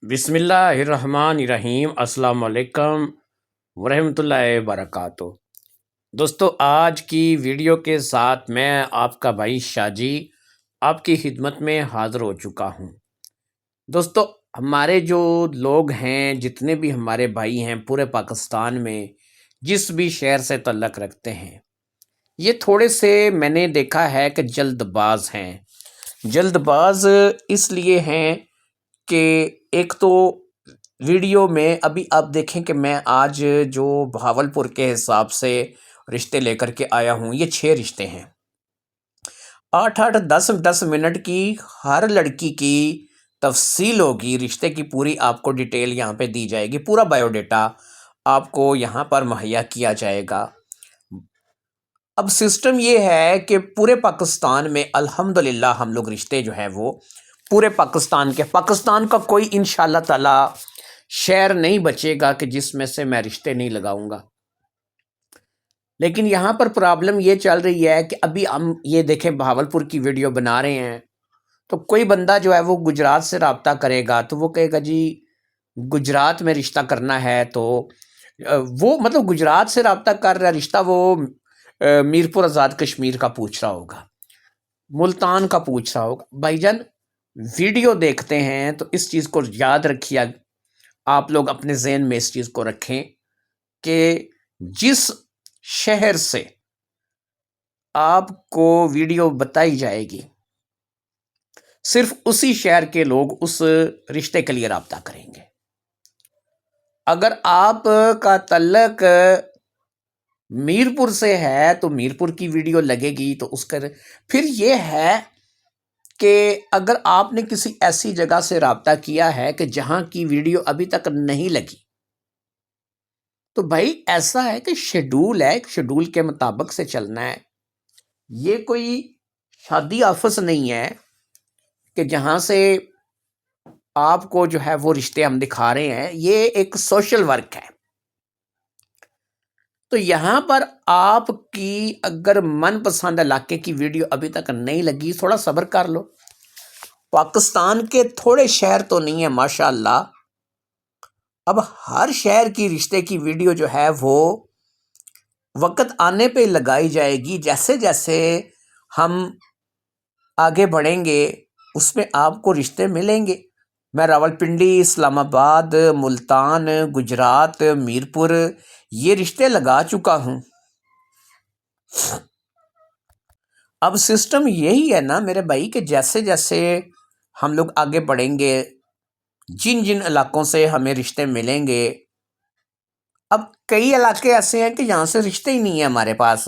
بسم اللہ الرحمن الرحیم۔ السلام علیکم ورحمۃ اللہ وبرکاتہ۔ دوستو، آج کی ویڈیو کے ساتھ میں آپ کا بھائی شاہ جی آپ کی خدمت میں حاضر ہو چکا ہوں۔ دوستو، ہمارے جو لوگ ہیں، جتنے بھی ہمارے بھائی ہیں پورے پاکستان میں، جس بھی شہر سے تعلق رکھتے ہیں، یہ تھوڑے سے میں نے دیکھا ہے کہ جلد باز ہیں۔ جلد باز اس لیے ہیں کہ ایک تو ویڈیو میں ابھی آپ دیکھیں کہ میں آج جو بہاولپور کے حساب سے رشتے لے کر کے آیا ہوں، یہ 6 رشتے ہیں۔ 8-8 10-10 منٹ کی ہر لڑکی کی تفصیل ہوگی، رشتے کی پوری آپ کو ڈیٹیل یہاں پہ دی جائے گی، پورا بایو ڈیٹا آپ کو یہاں پر مہیا کیا جائے گا۔ اب سسٹم یہ ہے کہ پورے پاکستان میں الحمدللہ ہم لوگ رشتے جو ہے وہ پورے پاکستان کا کوئی انشاءاللہ تعالی شہر نہیں بچے گا کہ جس میں سے میں رشتے نہیں لگاؤں گا۔ لیکن یہاں پر پرابلم یہ چل رہی ہے کہ ابھی ہم یہ دیکھیں بہاولپور کی ویڈیو بنا رہے ہیں، تو کوئی بندہ جو ہے وہ گجرات سے رابطہ کرے گا تو وہ کہے گا جی گجرات میں رشتہ کرنا ہے، تو وہ مطلب گجرات سے رابطہ کر رہا رشتہ، وہ میرپور آزاد کشمیر کا پوچھ رہا ہوگا، ملتان کا پوچھ رہا ہوگا۔ بھائی جان، ویڈیو دیکھتے ہیں تو اس چیز کو یاد رکھیے، آپ لوگ اپنے ذہن میں اس چیز کو رکھیں کہ جس شہر سے آپ کو ویڈیو بتائی جائے گی، صرف اسی شہر کے لوگ اس رشتے کے لیے رابطہ کریں گے۔ اگر آپ کا تعلق میرپور سے ہے تو میرپور کی ویڈیو لگے گی، تو اس کا پھر یہ ہے کہ اگر آپ نے کسی ایسی جگہ سے رابطہ کیا ہے کہ جہاں کی ویڈیو ابھی تک نہیں لگی، تو بھائی ایسا ہے کہ شیڈول ہے، شیڈول کے مطابق سے چلنا ہے۔ یہ کوئی شادی آفس نہیں ہے کہ جہاں سے آپ کو جو ہے وہ رشتے ہم دکھا رہے ہیں، یہ ایک سوشل ورک ہے۔ تو یہاں پر آپ کی اگر من پسند علاقے کی ویڈیو ابھی تک نہیں لگی، تھوڑا صبر کر لو۔ پاکستان کے تھوڑے شہر تو نہیں ہیں ماشاءاللہ، اب ہر شہر کی رشتے کی ویڈیو جو ہے وہ وقت آنے پہ لگائی جائے گی۔ جیسے جیسے ہم آگے بڑھیں گے اس میں آپ کو رشتے ملیں گے۔ میں راولپنڈی، اسلام آباد، ملتان، گجرات، میرپور یہ رشتے لگا چکا ہوں۔ اب سسٹم یہی ہے نا میرے بھائی کہ جیسے جیسے ہم لوگ آگے بڑھیں گے، جن جن علاقوں سے ہمیں رشتے ملیں گے، اب کئی علاقے ایسے ہیں کہ یہاں سے رشتے ہی نہیں ہیں ہمارے پاس۔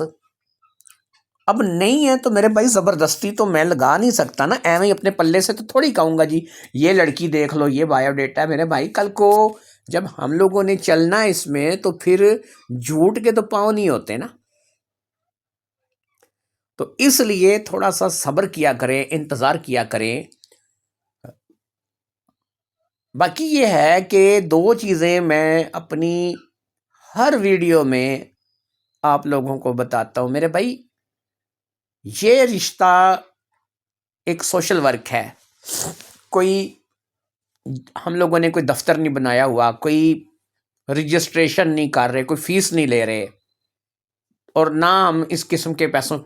اب نہیں ہے تو میرے بھائی زبردستی تو میں لگا نہیں سکتا نا، ایویں ہی اپنے پلے سے تو تھوڑی کہوں گا جی یہ لڑکی دیکھ لو، یہ بایو ڈیٹا ہے۔ میرے بھائی کل کو جب ہم لوگوں نے چلنا ہے اس میں، تو پھر جھوٹ کے تو پاؤں نہیں ہوتے نا۔ تو اس لیے تھوڑا سا صبر کیا کریں، انتظار کیا کریں۔ باقی یہ ہے کہ 2 چیزیں میں اپنی ہر ویڈیو میں آپ لوگوں کو بتاتا ہوں۔ میرے بھائی یہ رشتہ ایک سوشل ورک ہے، کوئی ہم لوگوں نے کوئی دفتر نہیں بنایا ہوا، کوئی رجسٹریشن نہیں کر رہے، کوئی فیس نہیں لے رہے، اور نہ ہم اس قسم کے پیسوں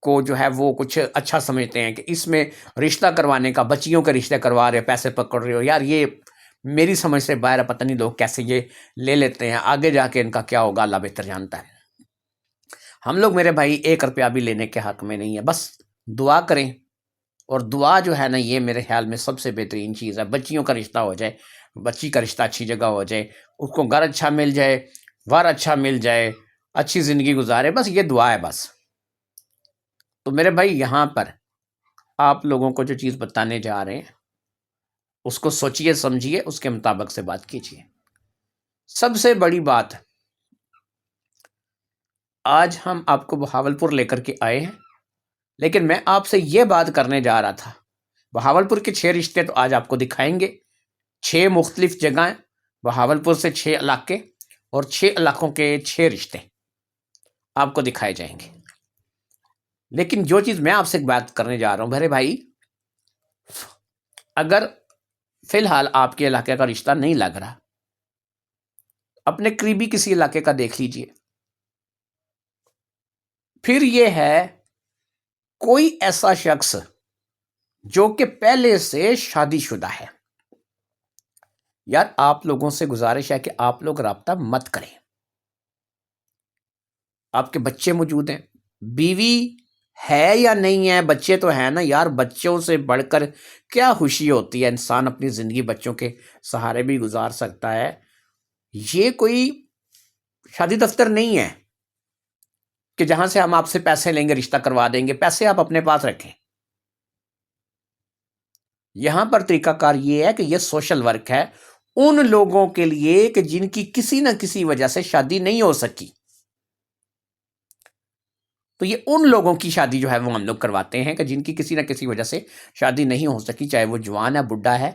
کو جو ہے وہ کچھ اچھا سمجھتے ہیں کہ اس میں رشتہ کروانے کا، بچیوں کے رشتے کروا رہے، پیسے پکڑ رہے ہو۔ یار یہ میری سمجھ سے باہر ہے، پتہ نہیں لوگ کیسے یہ لے لیتے ہیں، آگے جا کے ان کا کیا ہوگا اللہ بہتر جانتا ہے۔ ہم لوگ میرے بھائی 1 روپیہ بھی لینے کے حق میں نہیں ہے، بس دعا کریں، اور دعا جو ہے نا یہ میرے خیال میں سب سے بہترین چیز ہے۔ بچیوں کا رشتہ ہو جائے، بچی کا رشتہ اچھی جگہ ہو جائے، اس کو گھر اچھا مل جائے، ور اچھا مل جائے، اچھی زندگی گزارے، بس یہ دعا ہے بس۔ تو میرے بھائی یہاں پر آپ لوگوں کو جو چیز بتانے جا رہے ہیں اس کو سوچیے سمجھیے، اس کے مطابق سے بات کیجیے۔ سب سے بڑی بات، آج ہم آپ کو بہاولپور لے کر کے آئے ہیں، لیکن میں آپ سے یہ بات کرنے جا رہا تھا، بہاولپور کے 6 رشتے تو آج آپ کو دکھائیں گے، 6 مختلف جگہیں، بہاولپور سے 6 علاقے، اور 6 علاقوں کے 6 رشتے آپ کو دکھائے جائیں گے۔ لیکن جو چیز میں آپ سے بات کرنے جا رہا ہوں میرے بھائی، اگر فی الحال آپ کے علاقے کا رشتہ نہیں لگ رہا، اپنے قریبی کسی علاقے کا دیکھ لیجئے۔ پھر یہ ہے کوئی ایسا شخص جو کہ پہلے سے شادی شدہ ہے، یار آپ لوگوں سے گزارش ہے کہ آپ لوگ رابطہ مت کریں۔ آپ کے بچے موجود ہیں، بیوی ہے یا نہیں ہے، بچے تو ہیں نا یار، بچوں سے بڑھ کر کیا خوشی ہوتی ہے، انسان اپنی زندگی بچوں کے سہارے بھی گزار سکتا ہے۔ یہ کوئی شادی دفتر نہیں ہے کہ جہاں سے ہم آپ سے پیسے لیں گے رشتہ کروا دیں گے، پیسے آپ اپنے پاس رکھیں۔ یہاں پر طریقہ کار یہ ہے کہ یہ سوشل ورک ہے ان لوگوں کے لیے کہ جن کی کسی نہ کسی وجہ سے شادی نہیں ہو سکی، تو یہ ان لوگوں کی شادی جو ہے وہ ہم لوگ کرواتے ہیں کہ جن کی کسی نہ کسی وجہ سے شادی نہیں ہو سکی، چاہے وہ جوان ہے، بڈھا ہے،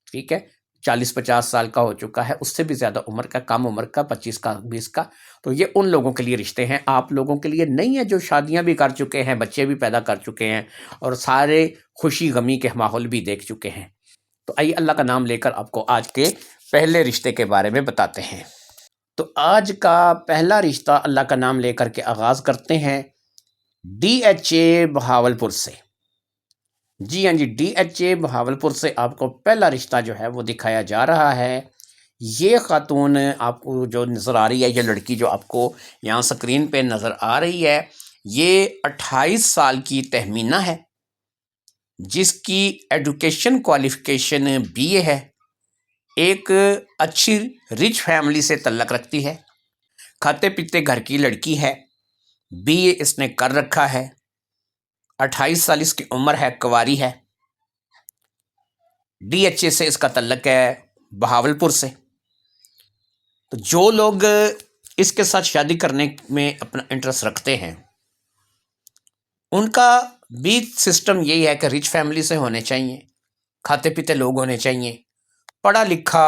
ٹھیک ہے، 40-50 سال کا ہو چکا ہے، اس سے بھی زیادہ عمر کا، کم عمر کا، 25 کا، 20 کا، تو یہ ان لوگوں کے لیے رشتے ہیں، آپ لوگوں کے لیے نہیں ہے جو شادیاں بھی کر چکے ہیں، بچے بھی پیدا کر چکے ہیں اور سارے خوشی غمی کے ماحول بھی دیکھ چکے ہیں۔ تو آئیے اللہ کا نام لے کر آپ کو آج کے پہلے رشتے کے بارے میں بتاتے ہیں۔ تو آج کا پہلا رشتہ اللہ کا نام لے کر کے آغاز کرتے ہیں ڈی ایچ اے بہاولپور سے۔ جی ہاں جی، ڈی ایچ اے بہاولپور سے آپ کو پہلا رشتہ جو ہے وہ دکھایا جا رہا ہے۔ یہ خاتون آپ کو جو نظر آ رہی ہے، یہ لڑکی جو آپ کو یہاں سکرین پہ نظر آ رہی ہے، یہ 28 سال کی تہمینہ ہے، جس کی ایڈوکیشن کوالیفیکیشن BA ہے، ایک اچھی رچ فیملی سے تعلق رکھتی ہے، کھاتے پیتے گھر کی لڑکی ہے، BA اس نے کر رکھا ہے، 28 سال اس کی عمر ہے، کنواری ہے، DHA سے اس کا تعلق ہے، بہاولپور سے۔ تو جو لوگ اس کے ساتھ شادی کرنے میں اپنا انٹرسٹ رکھتے ہیں، ان کا بھی سسٹم یہی ہے کہ رچ فیملی سے ہونے چاہیے، کھاتے پیتے لوگ ہونے چاہیے، پڑھا لکھا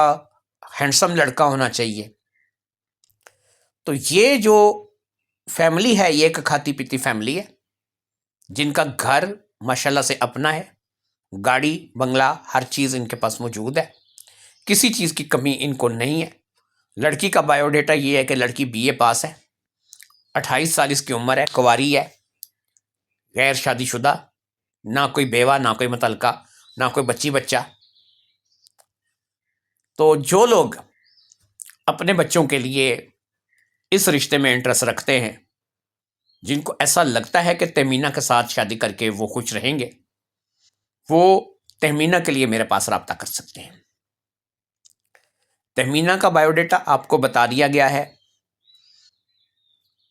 ہینڈسم لڑکا ہونا چاہیے۔ تو یہ جو فیملی ہے، یہ ایک کھاتی پیتی فیملی ہے، جن کا گھر ماشاءاللہ سے اپنا ہے، گاڑی بنگلہ ہر چیز ان کے پاس موجود ہے، کسی چیز کی کمی ان کو نہیں ہے۔ لڑکی کا بایو ڈیٹا یہ ہے کہ لڑکی BA پاس ہے، 28 سال اس کی عمر ہے، کنواری ہے، غیر شادی شدہ، نہ کوئی بیوہ، نہ کوئی متعلقہ، نہ کوئی بچی بچہ۔ تو جو لوگ اپنے بچوں کے لیے اس رشتے میں انٹرسٹ رکھتے ہیں، جن کو ایسا لگتا ہے کہ تہمینہ کے ساتھ شادی کر کے وہ خوش رہیں گے، وہ تہمینہ کے لیے میرے پاس رابطہ کر سکتے ہیں۔ تہمینہ کا بایو ڈیٹا آپ کو بتا دیا گیا ہے،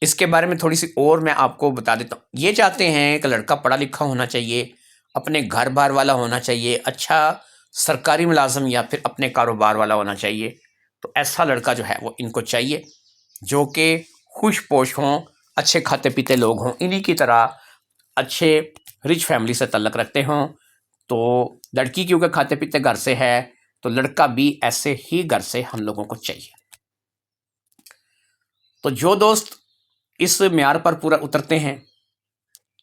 اس کے بارے میں تھوڑی سی اور میں آپ کو بتا دیتا ہوں۔ یہ چاہتے ہیں کہ لڑکا پڑھا لکھا ہونا چاہیے، اپنے گھر بار والا ہونا چاہیے، اچھا سرکاری ملازم یا پھر اپنے کاروبار والا ہونا چاہیے۔ تو ایسا لڑکا جو ہے وہ ان کو چاہیے جو کہ خوش پوش ہوں، اچھے کھاتے پیتے لوگ ہوں، انہی کی طرح اچھے رچ فیملی سے تعلق رکھتے ہوں۔ تو لڑکی کیونکہ کھاتے پیتے گھر سے ہے، تو لڑکا بھی ایسے ہی گھر سے ہم لوگوں کو چاہیے۔ تو جو دوست اس معیار پر پورا اترتے ہیں،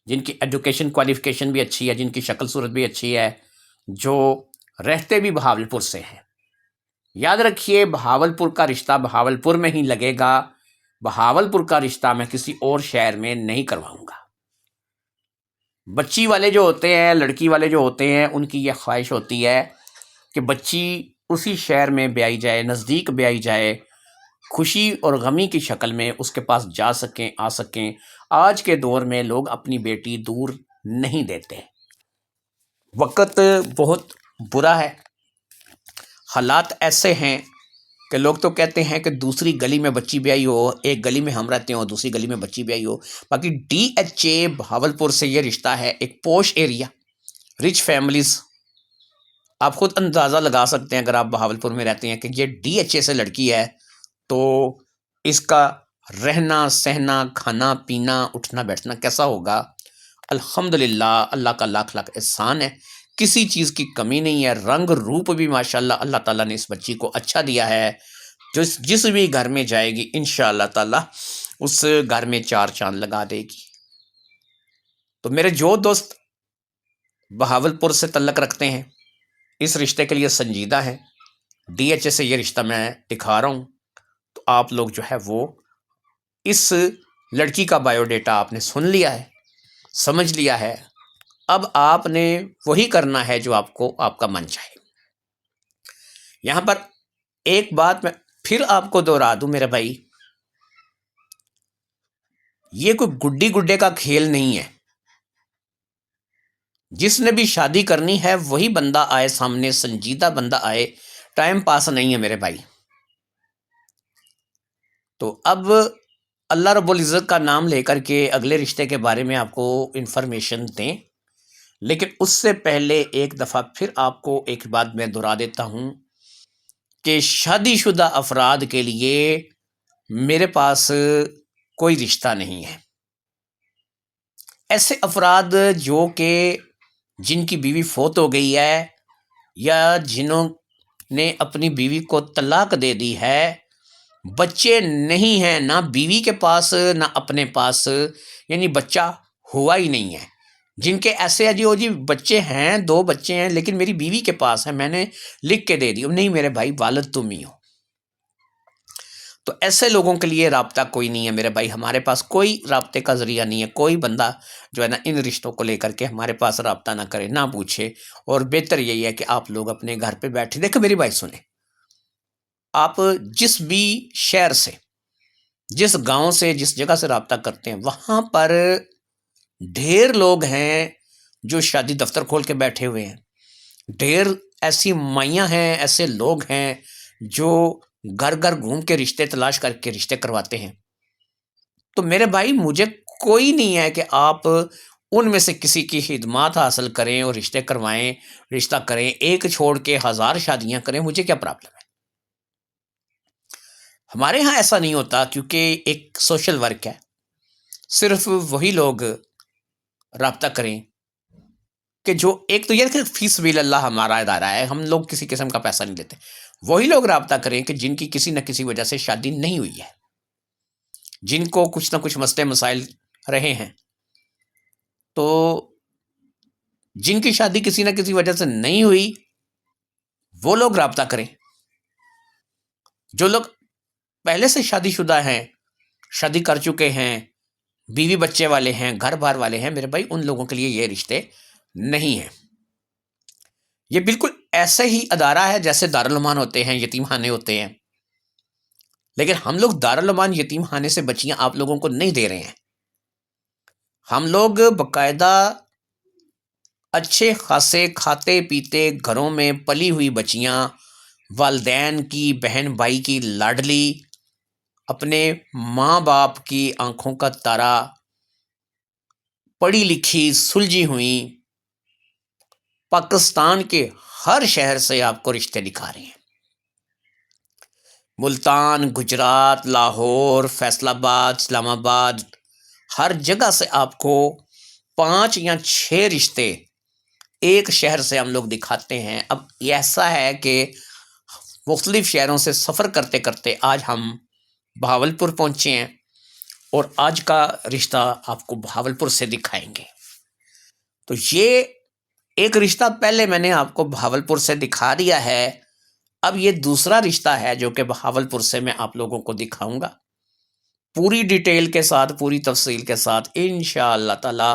جن کی ایجوکیشن کوالیفیکیشن بھی اچھی ہے، جن کی شکل صورت بھی اچھی ہے، جو رہتے بھی بہاولپور سے ہیں، یاد رکھیے بہاولپور کا رشتہ بہاولپور میں ہی لگے گا، بہاولپور کا رشتہ میں کسی اور شہر میں نہیں کرواؤں گا۔ بچی والے جو ہوتے ہیں، لڑکی والے جو ہوتے ہیں، ان کی یہ خواہش ہوتی ہے کہ بچی اسی شہر میں بیائی جائے، نزدیک بیائی جائے، خوشی اور غمی کی شکل میں اس کے پاس جا سکیں، آ سکیں۔ آج کے دور میں لوگ اپنی بیٹی دور نہیں دیتے، وقت بہت برا ہے، حالات ایسے ہیں کہ لوگ تو کہتے ہیں کہ دوسری گلی میں بچی بیائی ہو، ایک گلی میں ہم رہتے ہوں، دوسری گلی میں بچی بیائی ہو۔ باقی DHA بہاولپور سے یہ رشتہ ہے، ایک پوش ایریا، رچ فیملیز، آپ خود اندازہ لگا سکتے ہیں اگر آپ بہاولپور میں رہتے ہیں کہ یہ DHA سے لڑکی ہے تو اس کا رہنا سہنا، کھانا پینا، اٹھنا بیٹھنا کیسا ہوگا۔ الحمدللہ اللہ کا لاکھ لاکھ احسان ہے، کسی چیز کی کمی نہیں ہے، رنگ روپ بھی ماشاءاللہ اللہ تعالیٰ نے اس بچی کو اچھا دیا ہے، جس بھی گھر میں جائے گی انشاءاللہ تعالیٰ اس گھر میں 4 چاند لگا دے گی۔ تو میرے جو دوست بہاولپور سے تعلق رکھتے ہیں، اس رشتے کے لیے سنجیدہ ہیں، ڈی ایچ اے سے یہ رشتہ میں دکھا رہا ہوں، تو آپ لوگ جو ہے وہ اس لڑکی کا بایو ڈیٹا آپ نے سن لیا ہے، سمجھ لیا ہے، اب آپ نے وہی کرنا ہے جو آپ کا من چاہے۔ یہاں پر ایک بات میں پھر آپ کو دوہرا دوں میرے بھائی، یہ کوئی گڈی گڈے کا کھیل نہیں ہے۔ جس نے بھی شادی کرنی ہے وہی بندہ آئے سامنے، سنجیدہ بندہ آئے، ٹائم پاس نہیں ہے میرے بھائی۔ تو اب اللہ رب العزت کا نام لے کر کے اگلے رشتے کے بارے میں آپ کو انفارمیشن دیں، لیکن اس سے پہلے ایک دفعہ پھر آپ کو ایک بات میں دہرا دیتا ہوں کہ شادی شدہ افراد کے لیے میرے پاس کوئی رشتہ نہیں ہے۔ ایسے افراد جو کہ جن کی بیوی فوت ہو گئی ہے یا جنہوں نے اپنی بیوی کو طلاق دے دی ہے، بچے نہیں ہیں، نہ بیوی کے پاس نہ اپنے پاس، یعنی بچہ ہوا ہی نہیں ہے، جن کے ایسے جی بچے ہیں، 2 بچے ہیں لیکن میری بیوی کے پاس ہے، میں نے لکھ کے دے دی، نہیں میرے بھائی، والد تم ہی ہو۔ تو ایسے لوگوں کے لیے رابطہ کوئی نہیں ہے میرے بھائی، ہمارے پاس کوئی رابطے کا ذریعہ نہیں ہے، کوئی بندہ جو ہے نا ان رشتوں کو لے کر کے ہمارے پاس رابطہ نہ کرے، نہ پوچھے، اور بہتر یہی ہے کہ آپ لوگ اپنے گھر پہ بیٹھے دیکھیں میری بھائی سنیں، آپ جس بھی شہر سے، جس گاؤں سے، جس جگہ سے رابطہ کرتے ہیں، وہاں پر ڈھیر لوگ ہیں جو شادی دفتر کھول کے بیٹھے ہوئے ہیں، ڈھیر ایسی مائیاں ہیں، ایسے لوگ ہیں جو گھر گھر گھوم کے رشتے تلاش کر کے رشتے کرواتے ہیں۔ تو میرے بھائی مجھے کوئی نہیں ہے کہ آپ ان میں سے کسی کی خدمات حاصل کریں اور رشتے کروائیں، رشتہ کریں، ایک چھوڑ کے 1000 شادیاں کریں، مجھے کیا پرابلم ہے؟ ہمارے ہاں ایسا نہیں ہوتا، کیونکہ ایک سوشل ورک ہے، صرف وہی لوگ رابطہ کریں کہ جو ایک تو یہ کہ فی سبیل اللہ ہمارا ادارہ ہے، ہم لوگ کسی قسم کا پیسہ نہیں لیتے، وہی لوگ رابطہ کریں کہ جن کی کسی نہ کسی وجہ سے شادی نہیں ہوئی ہے، جن کو کچھ نہ کچھ مسئلے مسائل رہے ہیں، تو جن کی شادی کسی نہ کسی وجہ سے نہیں ہوئی وہ لوگ رابطہ کریں۔ جو لوگ پہلے سے شادی شدہ ہیں، شادی کر چکے ہیں، بیوی بچے والے ہیں، گھر بار والے ہیں، میرے بھائی ان لوگوں کے لیے یہ رشتے نہیں ہیں۔ یہ بالکل ایسے ہی ادارہ ہے جیسے دارالعلومان ہوتے ہیں، یتیم خانے ہوتے ہیں، لیکن ہم لوگ دارالعلومان یتیم خانے سے بچیاں آپ لوگوں کو نہیں دے رہے ہیں، ہم لوگ باقاعدہ اچھے خاصے کھاتے پیتے گھروں میں پلی ہوئی بچیاں، والدین کی، بہن بھائی کی لاڈلی، اپنے ماں باپ کی آنکھوں کا تارا، پڑھی لکھی سلجھی ہوئی، پاکستان کے ہر شہر سے آپ کو رشتے دکھا رہے ہیں، ملتان، گجرات، لاہور، فیصل آباد، اسلام آباد، ہر جگہ سے آپ کو 5 یا 6 رشتے ایک شہر سے ہم لوگ دکھاتے ہیں۔ اب ایسا ہے کہ مختلف شہروں سے سفر کرتے کرتے آج ہم بہاولپور پہنچے ہیں، اور آج کا رشتہ آپ کو بہاولپور سے دکھائیں گے۔ تو یہ ایک رشتہ پہلے میں نے آپ کو بہاولپور سے دکھا دیا ہے، اب یہ دوسرا رشتہ ہے جو کہ بہاولپور سے میں آپ لوگوں کو دکھاؤں گا، پوری ڈیٹیل کے ساتھ، پوری تفصیل کے ساتھ، انشاءاللہ تعالی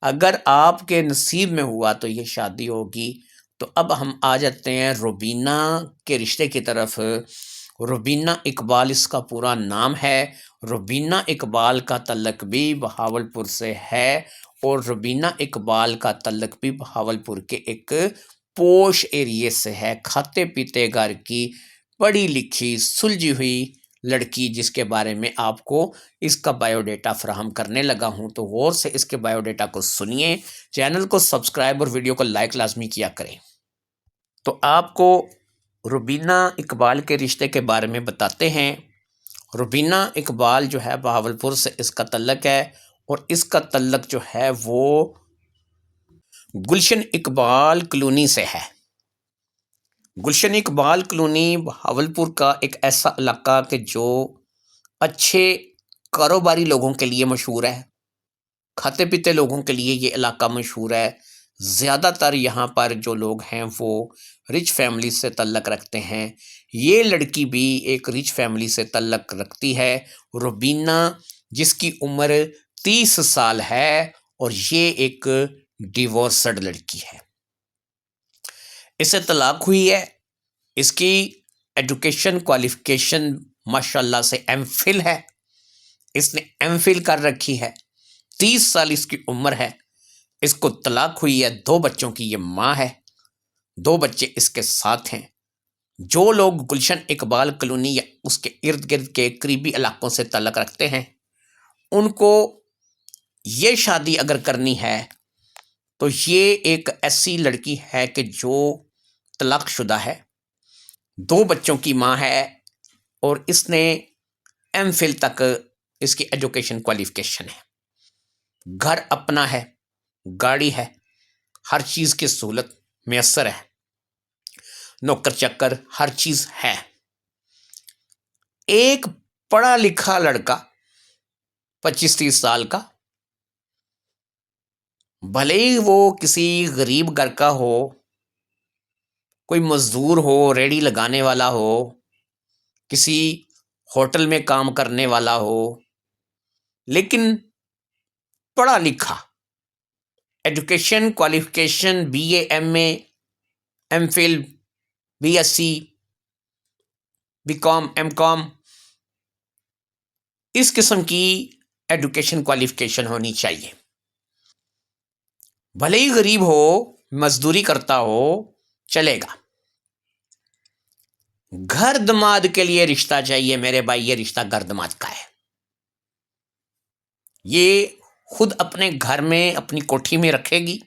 اگر آپ کے نصیب میں ہوا تو یہ شادی ہوگی۔ تو اب ہم آ جاتے ہیں روبینہ کے رشتے کی طرف۔ روبینہ اقبال اس کا پورا نام ہے، روبینہ اقبال کا تعلق بھی بہاولپور سے ہے، اور روبینہ اقبال کا تعلق بھی بہاولپور کے ایک پوش ایریے سے ہے، کھاتے پیتے گھر کی پڑھی لکھی سلجھی ہوئی لڑکی، جس کے بارے میں آپ کو اس کا بایو ڈیٹا فراہم کرنے لگا ہوں، تو غور سے اس کے بایو ڈیٹا کو سنیے، چینل کو سبسکرائب اور ویڈیو کو لائک لازمی کیا کریں۔ تو آپ کو روبینہ اقبال کے رشتے کے بارے میں بتاتے ہیں۔ روبینہ اقبال جو ہے بہاولپور سے اس کا تعلق ہے، اور اس کا تعلق جو ہے وہ گلشن اقبال کلونی سے ہے۔ گلشن اقبال کلونی بہاولپور کا ایک ایسا علاقہ کہ جو اچھے کاروباری لوگوں کے لیے مشہور ہے، کھاتے پیتے لوگوں کے لیے یہ علاقہ مشہور ہے، زیادہ تر یہاں پر جو لوگ ہیں وہ رچ فیملی سے تعلق رکھتے ہیں. یہ لڑکی بھی ایک رچ فیملی سے تعلق رکھتی ہے. روبینہ جس کی عمر 30 سال ہے اور یہ ایک ڈیورسڈ لڑکی ہے. اسے طلاق ہوئی ہے. اس کی ایجوکیشن کوالیفیکیشن ماشاء اللہ سے ایم فل ہے. اس نے ایم فل کر رکھی ہے. 30 سال اس کی عمر ہے. اس کو طلاق ہوئی ہے. 2 بچوں کی یہ ماں ہے. 2 بچے اس کے ساتھ ہیں. جو لوگ گلشن اقبال کالونی یا اس کے ارد گرد کے قریبی علاقوں سے تعلق رکھتے ہیں ان کو یہ شادی اگر کرنی ہے تو یہ ایک ایسی لڑکی ہے کہ جو طلاق شدہ ہے, 2 بچوں کی ماں ہے اور اس نے ایم فل تک اس کی ایجوکیشن کوالیفیکیشن ہے. گھر اپنا ہے, گاڑی ہے, ہر چیز کی سہولت میسر ہے, نوکر چکر ہر چیز ہے. ایک پڑھا لکھا لڑکا 25-30 سال کا, بھلے ہی وہ کسی غریب گھر کا ہو, کوئی مزدور ہو, ریڑھی لگانے والا ہو, کسی ہوٹل میں کام کرنے والا ہو, لیکن پڑھا لکھا, education qualification B A M A M Phil B S C B Com M Com, اس قسم کی ایجوکیشن کوالیفیکیشن ہونی چاہیے. بھلے ہی غریب ہو, مزدوری کرتا ہو, چلے گا. گھر دماد کے لیے رشتہ چاہیے میرے بھائی. یہ رشتہ گھر دماد کا ہے. یہ خود اپنے گھر میں اپنی کوٹھی میں رکھے گی,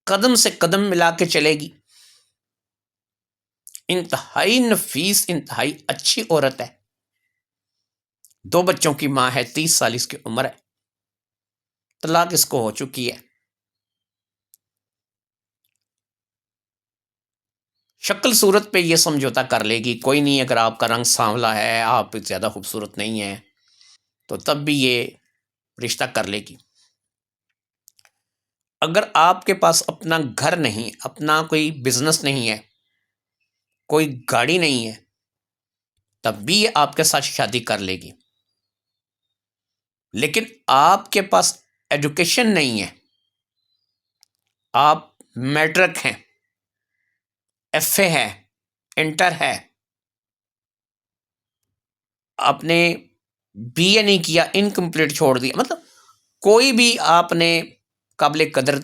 قدم سے قدم ملا کے چلے گی. انتہائی نفیس, انتہائی اچھی عورت ہے. 2 بچوں کی ماں ہے. 30 سال اس کی عمر ہے. طلاق اس کو ہو چکی ہے. شکل صورت پہ یہ سمجھوتا کر لے گی, کوئی نہیں اگر آپ کا رنگ سانولا ہے, آپ زیادہ خوبصورت نہیں ہیں, تو تب بھی یہ رشتہ کر لے گی. اگر آپ کے پاس اپنا گھر نہیں, اپنا کوئی بزنس نہیں ہے, کوئی گاڑی نہیں ہے, تب بھی یہ آپ کے ساتھ شادی کر لے گی. لیکن آپ کے پاس ایجوکیشن نہیں ہے, آپ میٹرک ہیں, ایف اے ہے, انٹر ہے, آپ نے بی اے نہیں کیا, انکمپلیٹ چھوڑ دیا, مطلب کوئی بھی آپ نے قابل قدر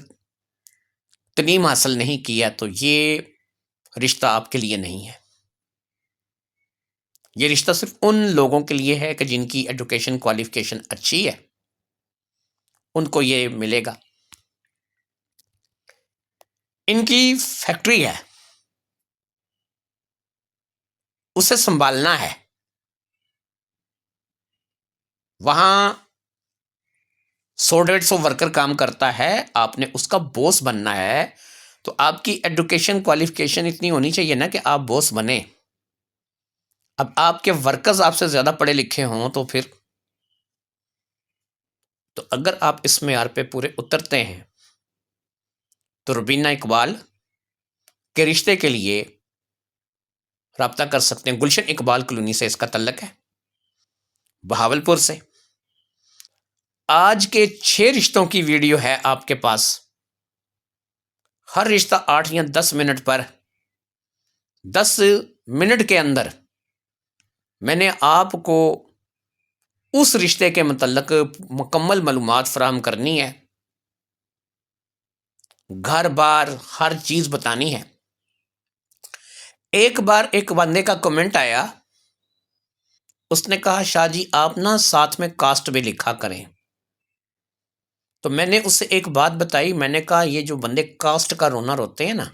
تعلیم حاصل نہیں کیا, تو یہ رشتہ آپ کے لیے نہیں ہے. یہ رشتہ صرف ان لوگوں کے لیے ہے کہ جن کی ایجوکیشن کوالیفیکیشن اچھی ہے, ان کو یہ ملے گا. ان کی فیکٹری ہے, اسے سنبھالنا ہے. وہاں 100-150 ورکر کام کرتا ہے, آپ نے اس کا بوس بننا ہے, تو آپ کی ایجوکیشن کوالیفیکیشن اتنی ہونی چاہیے نا کہ آپ بوس بنیں. اب آپ کے ورکرز آپ سے زیادہ پڑھے لکھے ہوں تو اگر آپ اس معیار پہ پورے اترتے ہیں تو روبینہ اقبال کے رشتے کے لیے رابطہ کر سکتے ہیں. گلشن اقبال کالونی سے اس کا تعلق ہے, بہاولپور سے. آج کے 6 رشتوں کی ویڈیو ہے آپ کے پاس. ہر رشتہ 8 یا 10 منٹ پر 10 منٹ کے اندر میں نے آپ کو اس رشتے کے متعلق مکمل معلومات فراہم کرنی ہے, گھر بار ہر چیز بتانی ہے. ایک بار ایک بندے کا کمنٹ آیا, اس نے کہا شاہ جی آپ نا ساتھ میں کاسٹ بھی لکھا کریں. تو میں نے اس سے ایک بات بتائی, میں نے کہا یہ جو بندے کاسٹ کا رونا روتے ہیں نا,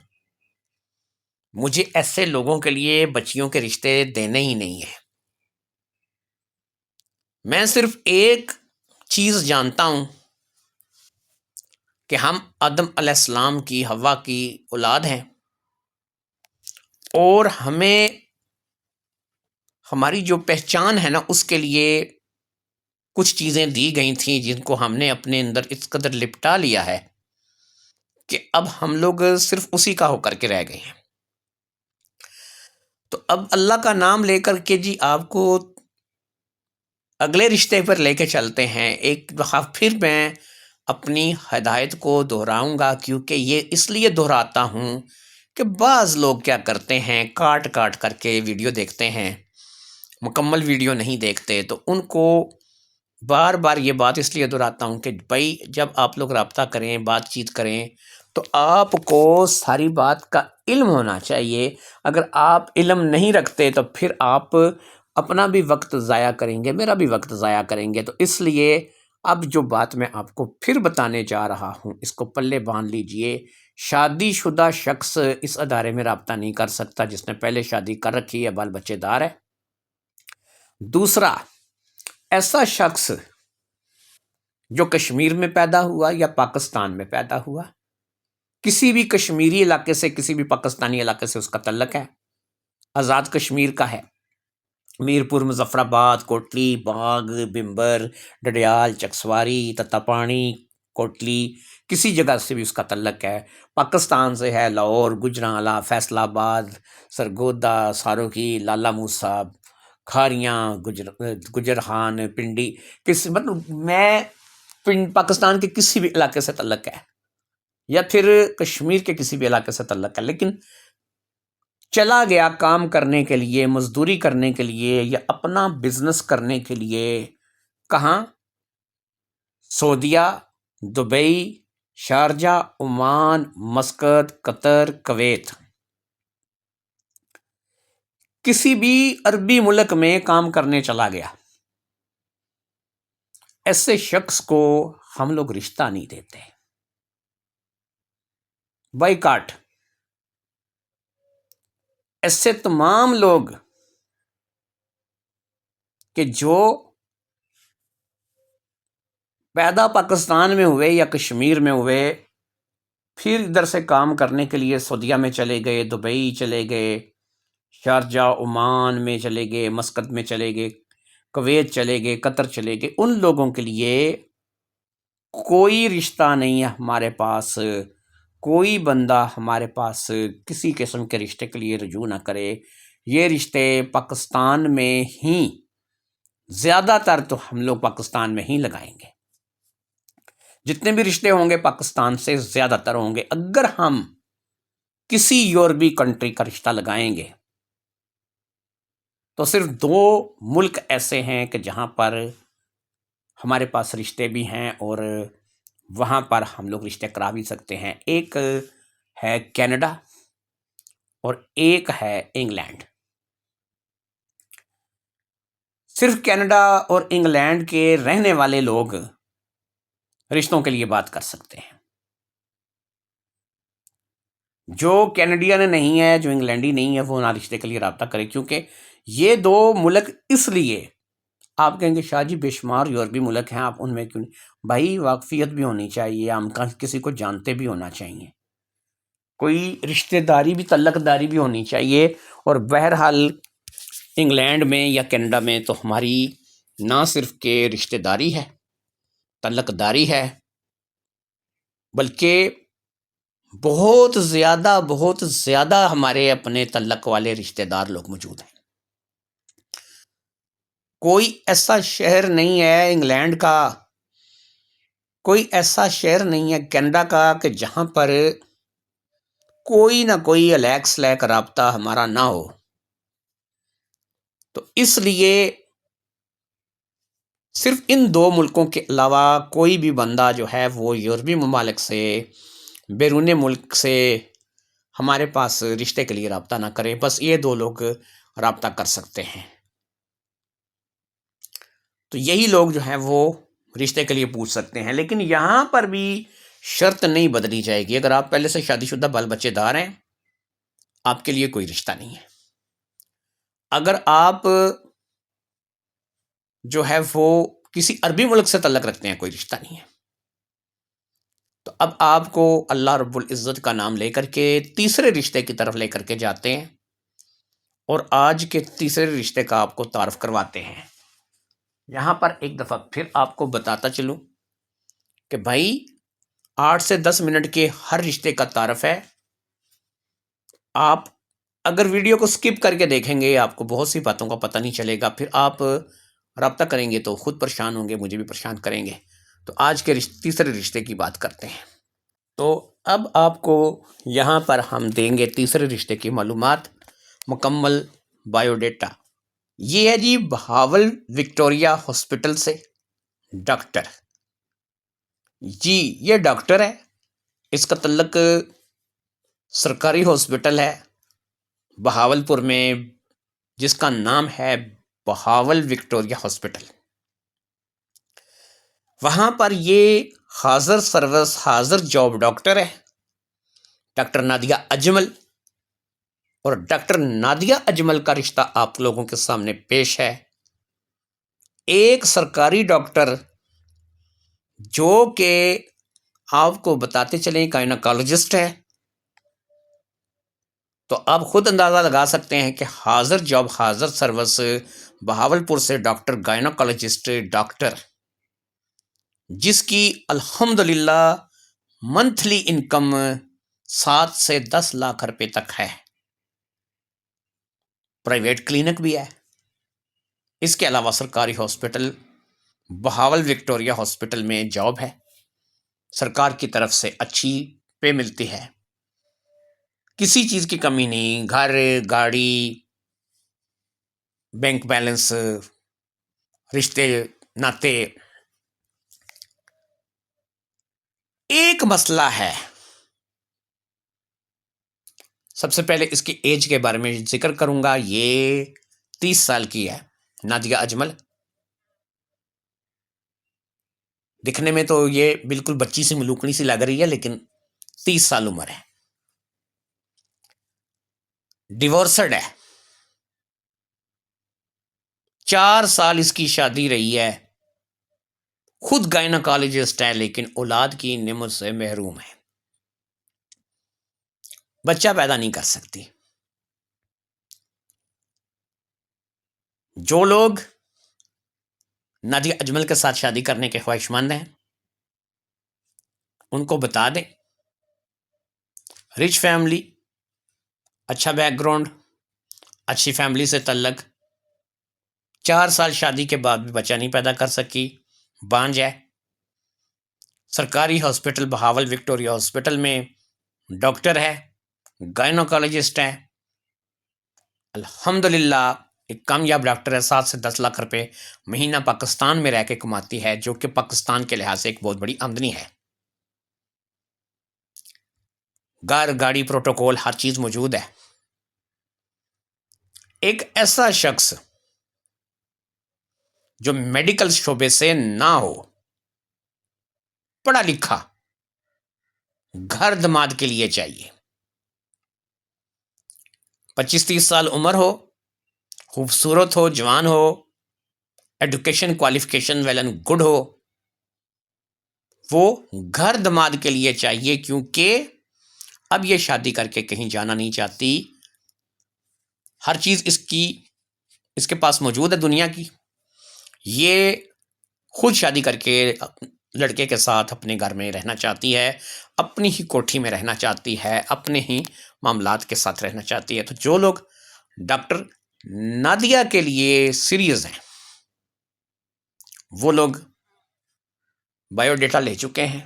مجھے ایسے لوگوں کے لیے بچیوں کے رشتے دینے ہی نہیں ہیں. میں صرف ایک چیز جانتا ہوں کہ ہم آدم علیہ السلام کی, حوا کی اولاد ہیں, اور ہمیں ہماری جو پہچان ہے نا اس کے لیے کچھ چیزیں دی گئی تھیں جن کو ہم نے اپنے اندر اس قدر لپٹا لیا ہے کہ اب ہم لوگ صرف اسی کا ہو کر کے رہ گئے ہیں۔ تو اب اللہ کا نام لے کر کے جی آپ کو اگلے رشتے پر لے کے چلتے ہیں۔ ایک دفعہ پھر میں اپنی ہدایت کو دہراؤں گا، کیونکہ یہ اس لیے دہراتا ہوں کہ بعض لوگ کیا کرتے ہیں، کاٹ کاٹ کر کے ویڈیو دیکھتے ہیں، مکمل ویڈیو نہیں دیکھتے۔ تو ان کو بار بار یہ بات اس لیے دہراتا ہوں کہ بھائی جب آپ لوگ رابطہ کریں، بات چیت کریں، تو آپ کو ساری بات کا علم ہونا چاہیے۔ اگر آپ علم نہیں رکھتے تو پھر آپ اپنا بھی وقت ضائع کریں گے، میرا بھی وقت ضائع کریں گے۔ تو اس لیے اب جو بات میں آپ کو پھر بتانے جا رہا ہوں، اس کو پلے باندھ لیجئے۔ شادی شدہ شخص اس ادارے میں رابطہ نہیں کر سکتا جس نے پہلے شادی کر رکھی ہے، بال بچے دار ہے۔ دوسرا، ایسا شخص جو کشمیر میں پیدا ہوا یا پاکستان میں پیدا ہوا، کسی بھی کشمیری علاقے سے، کسی بھی پاکستانی علاقے سے اس کا تعلق ہے، آزاد کشمیر کا ہے، میرپور، مظفر آباد، کوٹلی، باغ، بمبر، ڈڈیال، چکسواری، تتاپانی، کوٹلی، کسی جگہ سے بھی اس کا تعلق ہے، پاکستان سے ہے، لاہور، گجرانوالہ، فیصل آباد، سرگودا، ساروکی، لالا موسیٰ، کھاریاں، گجرہان، پنڈی، مطلب میں پاکستان کے کسی بھی علاقے سے تعلق ہے، یا پھر کشمیر کے کسی بھی علاقے سے تعلق ہے، لیکن چلا گیا کام کرنے کے لیے، مزدوری کرنے کے لیے، یا اپنا بزنس کرنے کے لیے، کہاں؟ سعودیہ، دبئی، شارجہ، عمان، مسقط، قطر، کویت، کسی بھی عربی ملک میں کام کرنے چلا گیا، ایسے شخص کو ہم لوگ رشتہ نہیں دیتے، بائیکاٹ۔ ایسے تمام لوگ کہ جو پیدا پاکستان میں ہوئے یا کشمیر میں ہوئے، پھر ادھر سے کام کرنے کے لیے سعودیہ میں چلے گئے، دبئی چلے گئے، شارجہ، عمان میں چلے گئے، مسقط میں چلے گئے، کویت چلے گئے، قطر چلے گئے، ان لوگوں کے لیے کوئی رشتہ نہیں ہے ہمارے پاس۔ کوئی بندہ ہمارے پاس کسی قسم کے رشتے کے لیے رجوع نہ کرے۔ یہ رشتے پاکستان میں ہی، زیادہ تر تو ہم لوگ پاکستان میں ہی لگائیں گے۔ جتنے بھی رشتے ہوں گے پاکستان سے زیادہ تر ہوں گے۔ اگر ہم کسی یورپی کنٹری کا رشتہ لگائیں گے تو صرف 2 ملک ایسے ہیں کہ جہاں پر ہمارے پاس رشتے بھی ہیں اور وہاں پر ہم لوگ رشتے کرا بھی سکتے ہیں۔ ایک ہے کینیڈا اور ایک ہے انگلینڈ۔ صرف کینیڈا اور انگلینڈ کے رہنے والے لوگ رشتوں کے لیے بات کر سکتے ہیں۔ جو کینیڈین نہیں ہے، جو انگلینڈی نہیں ہے، وہ نہ رشتے کے لیے رابطہ کرے، کیونکہ یہ 2 ملک اس لیے، آپ کہیں گے شاہ جی بے شمار یورپی ملک ہیں، آپ ان میں کیوں نہیں؟ بھائی واقفیت بھی ہونی چاہیے، ہم کسی کو جانتے بھی ہونا چاہیے، کوئی رشتہ داری بھی، تعلق داری بھی ہونی چاہیے۔ اور بہرحال انگلینڈ میں یا کینیڈا میں تو ہماری نہ صرف کہ رشتہ داری ہے، تعلق داری ہے، بلکہ بہت زیادہ ہمارے اپنے تعلق والے رشتہ دار لوگ موجود ہیں۔ کوئی ایسا شہر نہیں ہے انگلینڈ کا، کوئی ایسا شہر نہیں ہے کینیڈا کا کہ جہاں پر کوئی نہ کوئی الیک سلیک رابطہ ہمارا نہ ہو۔ تو اس لیے صرف ان 2 ملکوں کے علاوہ کوئی بھی بندہ جو ہے وہ یورپی ممالک سے، بیرون ملک سے ہمارے پاس رشتے کے لیے رابطہ نہ کرے۔ بس یہ 2 لوگ رابطہ کر سکتے ہیں۔ تو یہی لوگ جو ہیں وہ رشتے کے لیے پوچھ سکتے ہیں، لیکن یہاں پر بھی شرط نہیں بدلی جائے گی۔ اگر آپ پہلے سے شادی شدہ بال بچے دار ہیں، آپ کے لیے کوئی رشتہ نہیں ہے۔ اگر آپ جو ہے وہ کسی عربی ملک سے تعلق رکھتے ہیں، کوئی رشتہ نہیں ہے۔ تو اب آپ کو اللہ رب العزت کا نام لے کر کے تیسرے رشتے کی طرف لے کر کے جاتے ہیں، اور آج کے تیسرے رشتے کا آپ کو تعارف کرواتے ہیں۔ یہاں پر ایک دفعہ پھر آپ کو بتاتا چلوں کہ بھائی 8 سے 10 منٹ کے ہر رشتے کا تعارف ہے. آپ اگر ویڈیو کو سکپ کر کے دیکھیں گے آپ کو بہت سی باتوں کا پتہ نہیں چلے گا، پھر آپ رابطہ کریں گے تو خود پریشان ہوں گے، مجھے بھی پریشان کریں گے. تو آج کے تیسرے رشتے کی بات کرتے ہیں. تو اب آپ کو یہاں پر ہم دیں گے تیسرے رشتے کی معلومات، مکمل بایو ڈیٹا. یہ ہے جی بہاول وکٹوریہ ہاسپٹل سے ڈاکٹر. جی یہ ڈاکٹر ہے، اس کا تعلق سرکاری ہاسپٹل ہے بہاول پور میں جس کا نام ہے بہاول وکٹوریہ ہاسپٹل. وہاں پر یہ حاضر سروس حاضر جاب ڈاکٹر ہے ڈاکٹر نادیہ اجمل. اور ڈاکٹر نادیہ اجمل کا رشتہ آپ لوگوں کے سامنے پیش ہے. ایک سرکاری ڈاکٹر جو کہ آپ کو بتاتے چلیں گائناکالوجسٹ ہے. تو آپ خود اندازہ لگا سکتے ہیں کہ حاضر جاب حاضر سروس بہاول پور سے ڈاکٹر گائناکالوجسٹ ڈاکٹر جس کی الحمدللہ منتھلی انکم 7 سے 10 لاکھ روپے تک ہے. پرائیویٹ کلینک بھی ہے. اس کے علاوہ سرکاری ہاسپٹل بہاول وکٹوریہ ہاسپٹل میں جاب ہے، سرکار کی طرف سے اچھی پے ملتی ہے، کسی چیز کی کمی نہیں، گھر گاڑی بینک بیلنس رشتے ناتے. ایک مسئلہ ہے، سب سے پہلے اس کی ایج کے بارے میں ذکر کروں گا. یہ 30 سال کی ہے نادیہ اجمل. دکھنے میں تو یہ بالکل بچی سی ملوکنی سی لگ رہی ہے لیکن 30 سال عمر ہے. ڈیورسڈ ہے، 4 سال اس کی شادی رہی ہے. خود گائناکالوجسٹ ہے لیکن اولاد کی نعمت سے محروم ہے، بچہ پیدا نہیں کر سکتی. جو لوگ نادیہ اجمل کے ساتھ شادی کرنے کے خواہش مند ہیں ان کو بتا دیں، رچ فیملی، اچھا بیک گراؤنڈ، اچھی فیملی سے تعلق، 4 سال شادی کے بعد بھی بچہ نہیں پیدا کر سکی، بانجھ ہے. سرکاری ہاسپٹل بہاول وکٹوریہ ہاسپٹل میں ڈاکٹر ہے، گائنوکالوجسٹ ہے. الحمدللہ ایک کامیاب ڈاکٹر ہے. 7 سے 10 لاکھ روپے مہینہ پاکستان میں رہ کے کماتی ہے، جو کہ پاکستان کے لحاظ سے ایک بہت بڑی آمدنی ہے. گھر گاڑی پروٹوکول ہر چیز موجود ہے. ایک ایسا شخص جو میڈیکل شعبے سے نہ ہو، پڑھا لکھا، گھر دماد کے لیے چاہیے. 25-30 سال عمر ہو، خوبصورت ہو، جوان ہو، education qualification well and good ہو. وہ گھر دماد کے لیے چاہیے کیونکہ اب یہ شادی کر کے کہیں جانا نہیں چاہتی. ہر چیز اس کے پاس موجود ہے دنیا کی. یہ خود شادی کر کے لڑکے کے ساتھ اپنے گھر میں رہنا چاہتی ہے، اپنی ہی کوٹھی میں رہنا چاہتی ہے، اپنے ہی معاملات کے ساتھ رہنا چاہتی ہے. تو جو لوگ ڈاکٹر نادیہ کے لیے سیریز ہیں وہ لوگ بایو ڈیٹا لے چکے ہیں.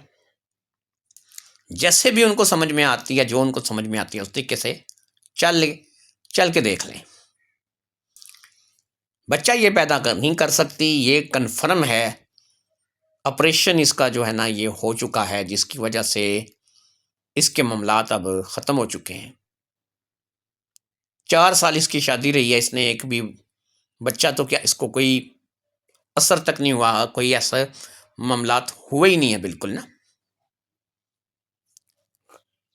جیسے بھی ان کو سمجھ میں آتی ہے، جو ان کو سمجھ میں آتی ہے اس طریقے سے چل کے دیکھ لیں. بچہ یہ پیدا نہیں کر سکتی، یہ کنفرم ہے. آپریشن اس کا جو ہے نا یہ ہو چکا ہے، جس کی وجہ سے اس کے معاملات اب ختم ہو چکے ہیں. 4 سال اس کی شادی رہی ہے، اس نے ایک بھی بچہ تو کیا اس کو کوئی اثر تک نہیں ہوا، کوئی ایسا معاملات ہوئے ہی نہیں ہے بالکل نا.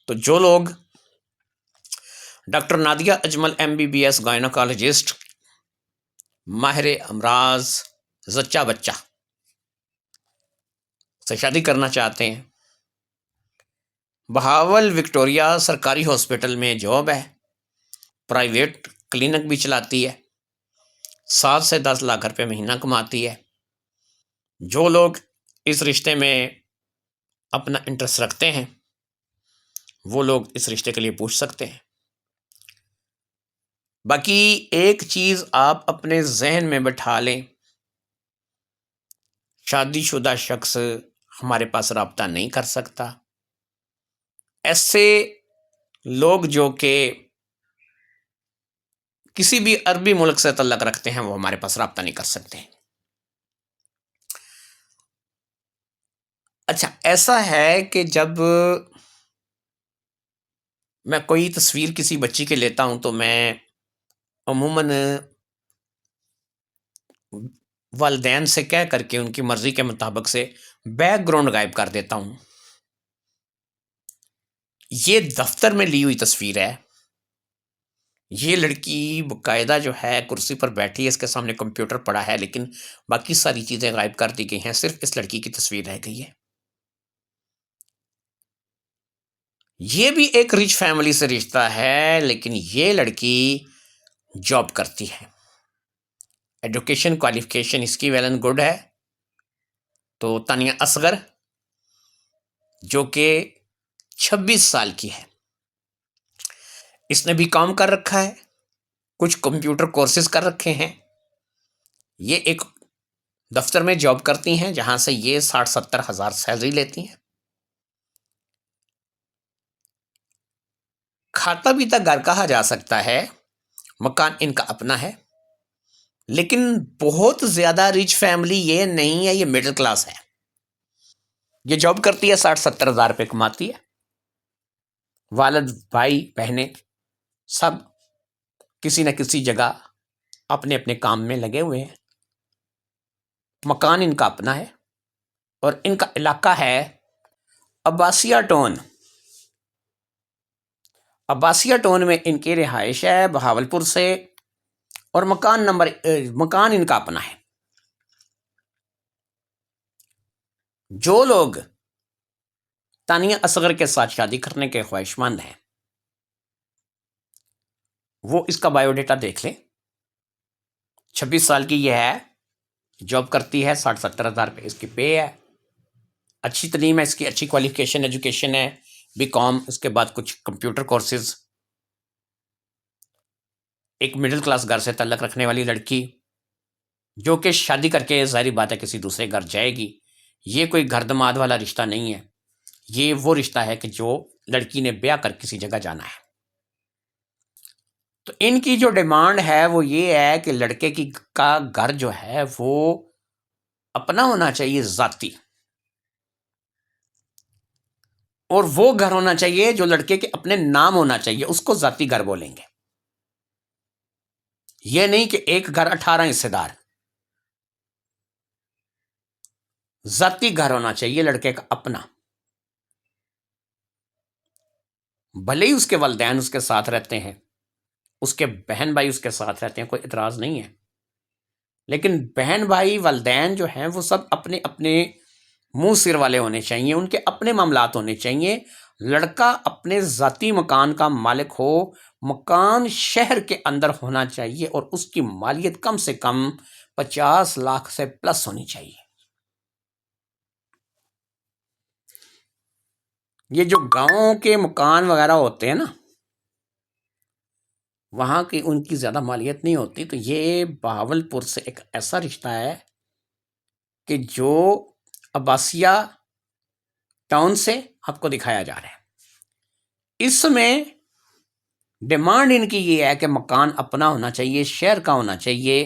تو جو لوگ ڈاکٹر نادیہ اجمل MBBS گائنوکالوجسٹ، ماہر امراض زچہ بچہ سے شادی کرنا چاہتے ہیں، بہاول وکٹوریہ سرکاری ہاسپٹل میں جاب ہے، پرائیویٹ کلینک بھی چلاتی ہے، 7 سے 10 لاکھ روپے مہینہ کماتی ہے. جو لوگ اس رشتے میں اپنا انٹرسٹ رکھتے ہیں وہ لوگ اس رشتے کے لیے پوچھ سکتے ہیں۔ باقی ایک چیز آپ اپنے ذہن میں بٹھا لیں، شادی شدہ شخص ہمارے پاس رابطہ نہیں کر سکتا۔ ایسے لوگ جو کہ کسی بھی عربی ملک سے تعلق رکھتے ہیں وہ ہمارے پاس رابطہ نہیں کر سکتے۔ اچھا، ایسا ہے کہ جب میں کوئی تصویر کسی بچی کے لیتا ہوں تو میں عموماً والدین سے کہہ کر کے ان کی مرضی کے مطابق سے بیک گراؤنڈ غائب کر دیتا ہوں۔ یہ دفتر میں لی ہوئی تصویر ہے، یہ لڑکی باقاعدہ جو ہے کرسی پر بیٹھی ہے، اس کے سامنے کمپیوٹر پڑا ہے، لیکن باقی ساری چیزیں غائب کر دی گئی ہیں، صرف اس لڑکی کی تصویر رہ گئی ہے۔ یہ بھی ایک رچ فیملی سے رشتہ ہے، لیکن یہ لڑکی جاب کرتی ہے، ایڈوکیشن کوالیفیکیشن اس کی ویل اینڈ گڈ ہے۔ تو تانیہ اصغر جو کہ 26 سال کی ہے، اس نے بھی کام کر رکھا ہے، کچھ کمپیوٹر کورسز کر رکھے ہیں، یہ ایک دفتر میں جاب کرتی ہیں جہاں سے یہ 60-70 ہزار سیلری لیتی ہیں۔ کھاتا پیتا گھر کہا جا سکتا ہے، مکان ان کا اپنا ہے، لیکن بہت زیادہ رچ فیملی یہ نہیں ہے، یہ مڈل کلاس ہے۔ یہ جاب کرتی ہے، 60-70 ہزار روپے کماتی ہے، والد بھائی بہنیں سب کسی نہ کسی جگہ اپنے اپنے کام میں لگے ہوئے ہیں۔ مکان ان کا اپنا ہے اور ان کا علاقہ ہے عباسیہ ٹون۔ عباسیہ ٹون میں ان کی رہائش ہے، بہاولپور سے، اور مکان ان کا اپنا ہے۔ جو لوگ تانیہ اصغر کے ساتھ شادی کرنے کے خواہش مند ہیں وہ اس کا بایو ڈیٹا دیکھ لیں۔ 26 سال کی یہ ہے، جاب کرتی ہے، 60-70 ہزار روپے اس کی پے ہے، اچھی تعلیم ہے اس کی، اچھی کوالیفیکیشن ایجوکیشن ہے، BCom، اس کے بعد کچھ کمپیوٹر کورسز۔ ایک مڈل کلاس گھر سے تعلق رکھنے والی لڑکی جو کہ شادی کر کے ظاہری بات ہے کسی دوسرے گھر جائے گی۔ یہ کوئی گھر دماد والا رشتہ نہیں ہے، یہ وہ رشتہ ہے کہ جو لڑکی نے بیاہ کر کسی جگہ جانا ہے۔ تو ان کی جو ڈیمانڈ ہے وہ یہ ہے کہ لڑکے کا گھر جو ہے وہ اپنا ہونا چاہیے، ذاتی، اور وہ گھر ہونا چاہیے جو لڑکے کے اپنے نام ہونا چاہیے، اس کو ذاتی گھر بولیں گے۔ یہ نہیں کہ ایک گھر 18 حصے دار، ذاتی گھر ہونا چاہیے لڑکے کا اپنا۔ بھلے ہی اس کے والدین اس کے ساتھ رہتے ہیں، اس کے بہن بھائی اس کے ساتھ رہتے ہیں، کوئی اعتراض نہیں ہے، لیکن بہن بھائی والدین جو ہیں وہ سب اپنے اپنے منہ سر والے ہونے چاہیے، ان کے اپنے معاملات ہونے چاہیے۔ لڑکا اپنے ذاتی مکان کا مالک ہو، مکان شہر کے اندر ہونا چاہیے اور اس کی مالیت کم سے کم 50 لاکھ سے پلس ہونی چاہیے۔ یہ جو گاؤں کے مکان وغیرہ ہوتے ہیں نا، وہاں کی ان کی زیادہ مالیت نہیں ہوتی، تو یہ بہاولپور سے ایک ایسا رشتہ ہے کہ جو عباسیہ ٹاؤن سے آپ کو دکھایا جا رہا ہے۔ اس میں ڈیمانڈ ان کی یہ ہے کہ مکان اپنا ہونا چاہیے، شہر کا ہونا چاہیے،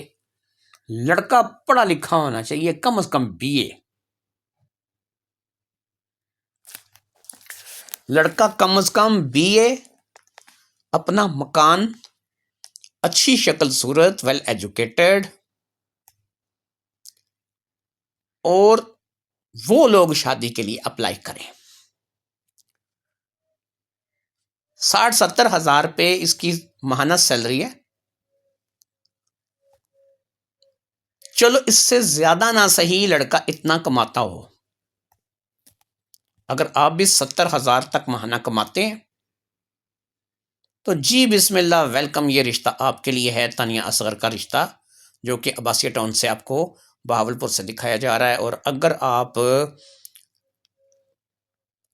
لڑکا پڑھا لکھا ہونا چاہیے، کم از کم BA، لڑکا کم از کم BA، اپنا مکان، اچھی شکل صورت، ویل ایجوکیٹڈ، اور وہ لوگ شادی کے لیے اپلائی کریں۔ 60-70 ہزار روپے اس کی ماہانہ سیلری ہے، چلو اس سے زیادہ نہ صحیح لڑکا اتنا کماتا ہو، اگر آپ بھی 70 ہزار تک ماہانہ کماتے ہیں تو جی بسم اللہ، ویلکم، یہ رشتہ آپ کے لیے ہے، تانیہ اصغر کا رشتہ، جو کہ عباسیہ ٹاؤن سے آپ کو بہاولپور سے دکھایا جا رہا ہے، اور اگر آپ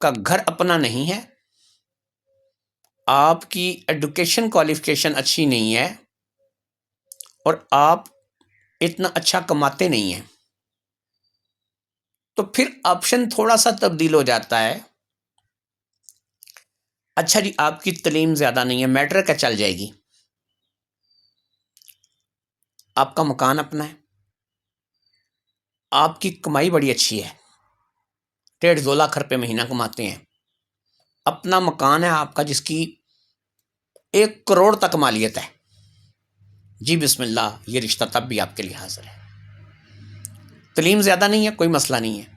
کا گھر اپنا نہیں ہے، آپ کی ایڈوکیشن کوالیفیکیشن اچھی نہیں ہے، اور آپ اتنا اچھا کماتے نہیں ہیں، تو پھر آپشن تھوڑا سا تبدیل ہو جاتا ہے. اچھا جی، آپ کی تعلیم زیادہ نہیں ہے، میٹرک کا چل جائے گی، آپ کا مکان اپنا ہے، آپ کی کمائی بڑی اچھی ہے، 1.5-2 لاکھ روپے مہینہ کماتے ہیں، اپنا مکان ہے آپ کا جس کی 1 کروڑ تک مالیت ہے، جی بسم اللہ، یہ رشتہ تب بھی آپ کے لیے حاضر ہے. تعلیم زیادہ نہیں ہے، کوئی مسئلہ نہیں ہے،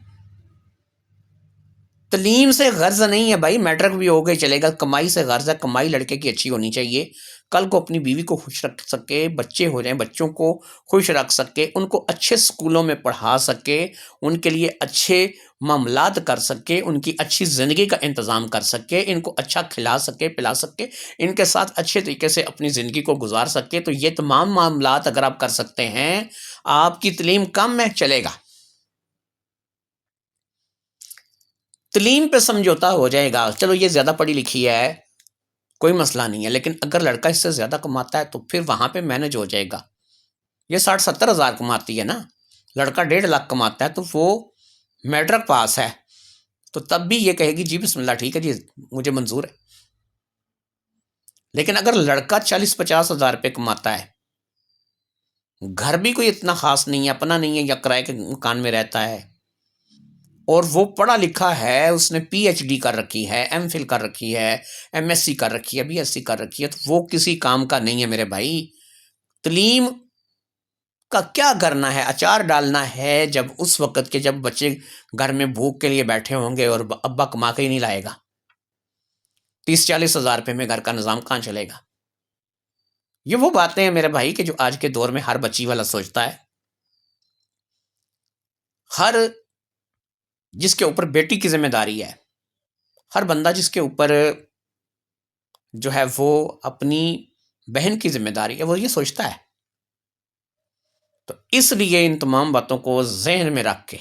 تعلیم سے غرض نہیں ہے بھائی، میٹرک بھی ہو گئی چلے گا، کمائی سے غرض ہے، کمائی لڑکے کی اچھی ہونی چاہیے، کل کو اپنی بیوی کو خوش رکھ سکے، بچے ہو جائیں بچوں کو خوش رکھ سکے، ان کو اچھے سکولوں میں پڑھا سکے، ان کے لیے اچھے معاملات کر سکے، ان کی اچھی زندگی کا انتظام کر سکے، ان کو اچھا کھلا سکے پلا سکے، ان کے ساتھ اچھے طریقے سے اپنی زندگی کو گزار سکے. تو یہ تمام معاملات اگر آپ کر سکتے ہیں، آپ کی تعلیم کم ہے چلے گا، تعلیم پہ سمجھوتا ہو جائے گا، چلو یہ زیادہ پڑھی لکھی ہے کوئی مسئلہ نہیں ہے، لیکن اگر لڑکا اس سے زیادہ کماتا ہے تو پھر وہاں پہ مینج ہو جائے گا. یہ 60-70 ہزار کماتی ہے نا، لڑکا 1.5 لاکھ کماتا ہے تو وہ میٹرک پاس ہے، تو تب بھی یہ کہے گی جی بسم اللہ ٹھیک ہے جی مجھے منظور ہے. لیکن اگر لڑکا 40-50 ہزار روپے کماتا ہے، گھر بھی کوئی اتنا خاص نہیں ہے، اپنا نہیں ہے، یا کرائے کے مکان میں رہتا ہے، اور وہ پڑھا لکھا ہے، اس نے پی ایچ ڈی کر رکھی ہے، ایم فل کر رکھی ہے، ایم ایس سی کر رکھی ہے، بی ایس سی کر رکھی ہے، تو وہ کسی کام کا نہیں ہے میرے بھائی. تعلیم کا کیا کرنا ہے؟ اچار ڈالنا ہے جب اس وقت کے جب بچے گھر میں بھوک کے لیے بیٹھے ہوں گے اور ابا کما کے ہی نہیں لائے گا. 30-40 ہزار روپے میں گھر کا نظام کہاں چلے گا؟ یہ وہ باتیں ہیں میرے بھائی کہ جو آج کے دور میں ہر بچی والا سوچتا ہے، ہر جس کے اوپر بیٹی کی ذمہ داری ہے، ہر بندہ جس کے اوپر جو ہے وہ اپنی بہن کی ذمہ داری ہے، وہ یہ سوچتا ہے. تو اس لیے ان تمام باتوں کو ذہن میں رکھ کے